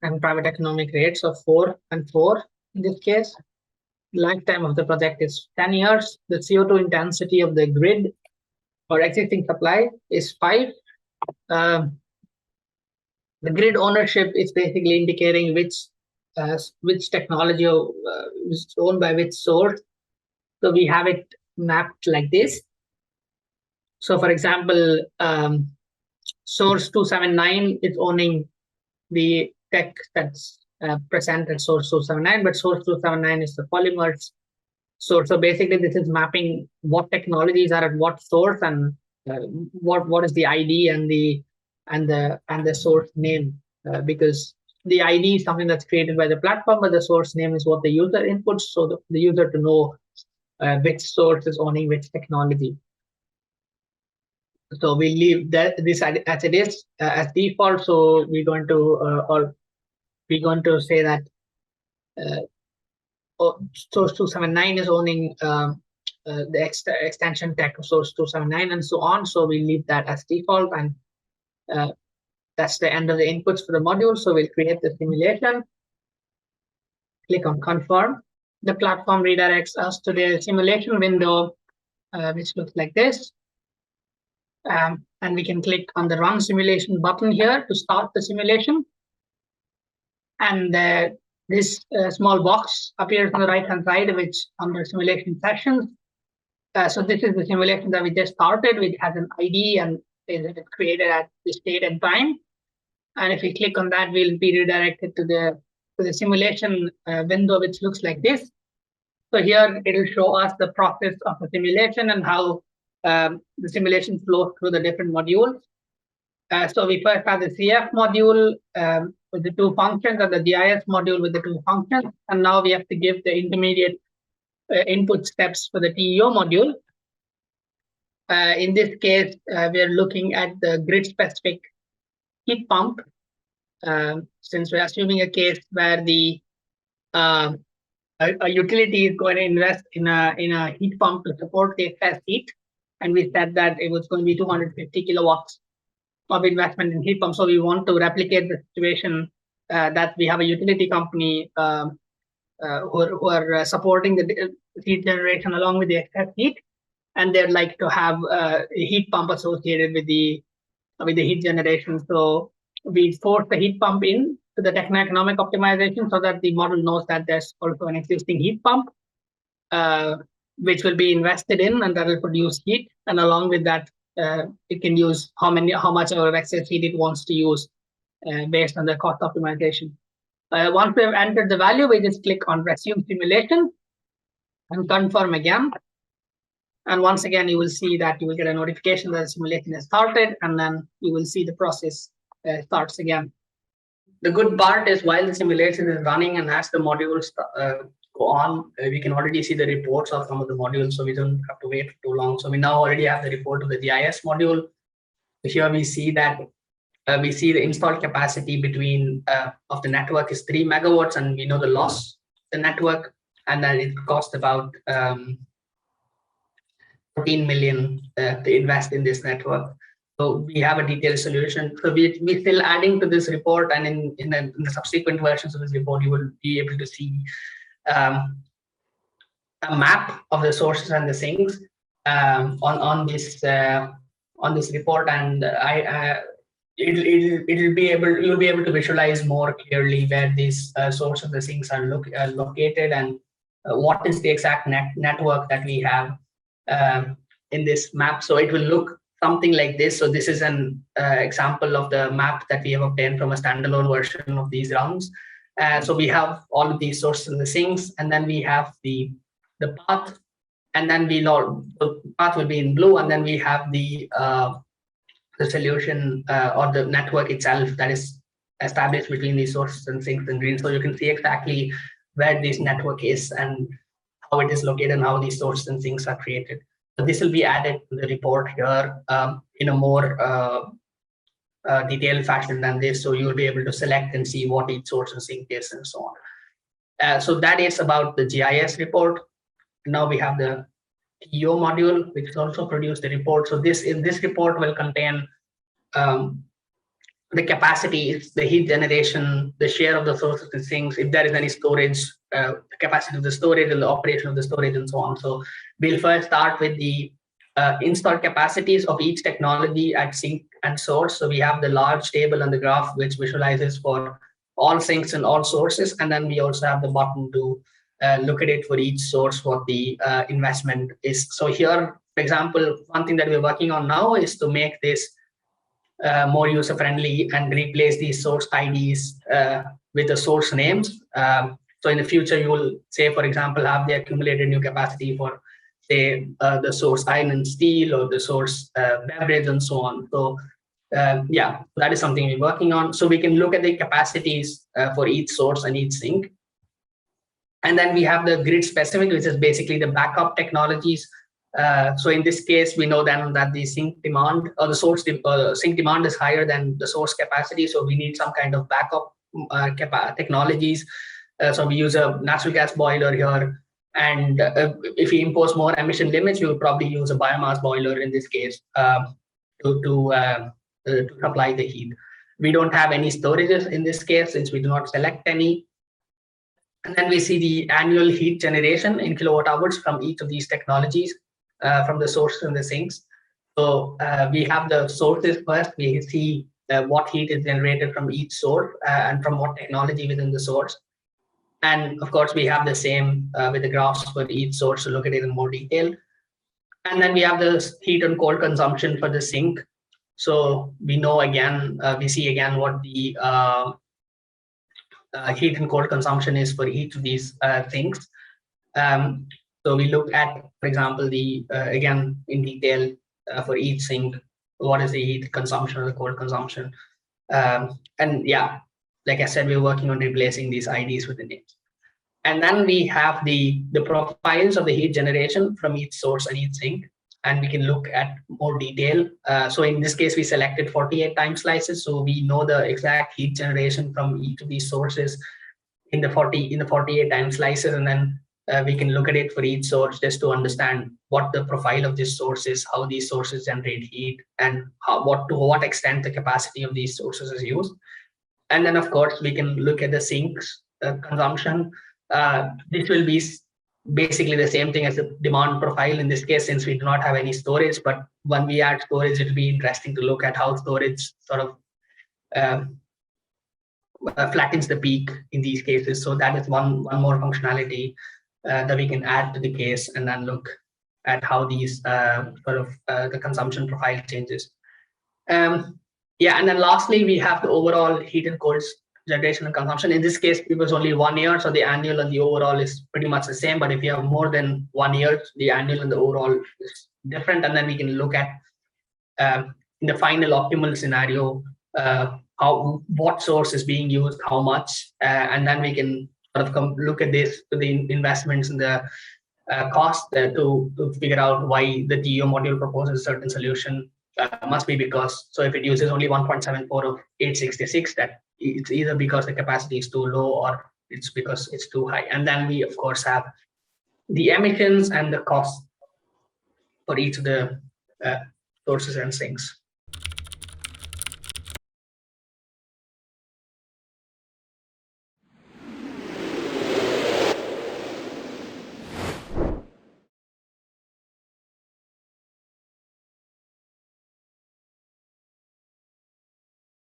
and private economic rates of 4 and 4 in this case. lifetime of the project is 10 years. The CO2 intensity of the grid or existing supply is 5. The grid ownership is basically indicating which technology is owned by which source. So we have it mapped like this. So for example, source 279 is owning the tech that's present at source 279, but source 279 is the polymers source. So basically, this is mapping what technologies are at what source and what is the ID and the source name, because the ID is something that's created by the platform, but the source name is what the user inputs, so the user to know which source is owning which technology. So we leave this as it is as default. So we're going to say that source 279 is owning the extension tech of source 279 and so on. So we leave that as default, and that's the end of the inputs for the module. So we'll create the simulation. Click on confirm. The platform redirects us to the simulation window, which looks like this. And we can click on the run simulation button here to start the simulation. And this small box appears on the right-hand side, which under simulation sessions. So this is the simulation that we just started, which has an ID and is created at this date and time. And if we click on that, we'll be redirected to the simulation window, which looks like this. So here it will show us the process of the simulation and how the simulation flows through the different modules. So we first have the CF module with the 2 functions and the GIS module with the 2 functions. And now we have to give the intermediate input steps for the TEO module. In this case, we are looking at the grid-specific heat pump, since we're assuming a case where the a utility is going to invest in a heat pump to support the excess heat, and we said that it was going to be 250 kilowatts of investment in heat pump. So we want to replicate the situation that we have a utility company who are supporting the heat generation along with the excess heat, and they'd like to have a heat pump associated with the heat generation. So we force the heat pump in to the techno-economic optimization so that the model knows that there's also an existing heat pump, which will be invested in, and that will produce heat. And along with that, it can use how much of excess heat it wants to use based on the cost optimization. Once we have entered the value, we just click on resume simulation and confirm again. And once again, you will see that you will get a notification that the simulation has started, and then you will see the process starts again. The good part is while the simulation is running and as the modules go on, we can already see the reports of some of the modules, so we don't have to wait for too long. So we now already have the report of the GIS module. Here we see that we see the installed capacity between of the network is 3 megawatts, and we know the loss of the network, and then it cost about 14 million to invest in this network. So we have a detailed solution. So we're still adding to this report, and in the subsequent versions of this report, you will be able to see a map of the sources and the sinks on this report, and you'll be able to visualize more clearly where these sources of the sinks are located, and what is the exact network that we have in this map. So it will look something like this. So this is an example of the map that we have obtained from a standalone version of these rounds. So we have all of these sources and the sinks, and then we have the path, and then the path will be in blue, and then we have the solution or the network itself that is established between these sources and sinks in green. So you can see exactly where this network is and how it is located and how these sources and sinks are created. So this will be added to the report here in a more detailed fashion than this. So you'll be able to select and see what each source and sink is and so on. So that is about the GIS report. Now we have the TEO module, which also produced the report. So this report will contain the capacities, the heat generation, the share of the sources and sinks, if there is any storage, the capacity of the storage and the operation of the storage and so on. So we'll first start with the installed capacities of each technology at sink and source. So we have the large table on the graph which visualizes for all sinks and all sources, and then we also have the button to look at it for each source what the investment is. So here, for example, one thing that we're working on now is to make this more user friendly and replace these source IDs with the source names. So in the future, you will say, for example, have the accumulated new capacity for, say, the source iron and steel, or the source beverage and so on. So yeah, that is something we're working on. So we can look at the capacities for each source and each sink. And then we have the grid specific, which is basically the backup technologies. So in this case, we know then that the sink demand or the source sink demand is higher than the source capacity. So we need some kind of backup technologies. So we use a natural gas boiler here. And if we impose more emission limits, we will probably use a biomass boiler in this case to supply the heat. We don't have any storages in this case since we do not select any. And then we see the annual heat generation in kilowatt hours from each of these technologies, from the source and the sinks. So we have the sources first. We see what heat is generated from each source and from what technology within the source. And of course, we have the same with the graphs for each source to look at it in more detail. And then we have the heat and cold consumption for the sink. So we know again, we see again what the heat and cold consumption is for each of these things. So we look at, for example, the again in detail for each sink, what is the heat consumption or the cold consumption. And yeah, like I said, we're working on replacing these IDs with the names. And then we have the profiles of the heat generation from each source and each sink, and we can look at more detail. So in this case, we selected 48 time slices, so we know the exact heat generation from each of these sources in the 48 time slices, and then we can look at it for each source just to understand what the profile of this source is, how these sources generate heat, and to what extent the capacity of these sources is used. And then, of course, we can look at the sinks consumption. This will be basically the same thing as the demand profile in this case, since we do not have any storage. But when we add storage, it will be interesting to look at how storage sort of flattens the peak in these cases. So that is one more functionality that we can add to the case, and then look at how these the consumption profile changes. Yeah, and then lastly, we have the overall heat and cold generation and consumption. In this case, it was only 1 year, so the annual and the overall is pretty much the same. But if you have more than 1 year, the annual and the overall is different. And then we can look at in the final optimal scenario, what source is being used, how much, and then we can sort of look at this to the investments and the cost to figure out why the TEO module proposes a certain solution. Must be because, so if it uses only 1.74 of 866, that it's either because the capacity is too low or it's because it's too high. And then we, of course, have the emissions and the cost for each of the sources and sinks.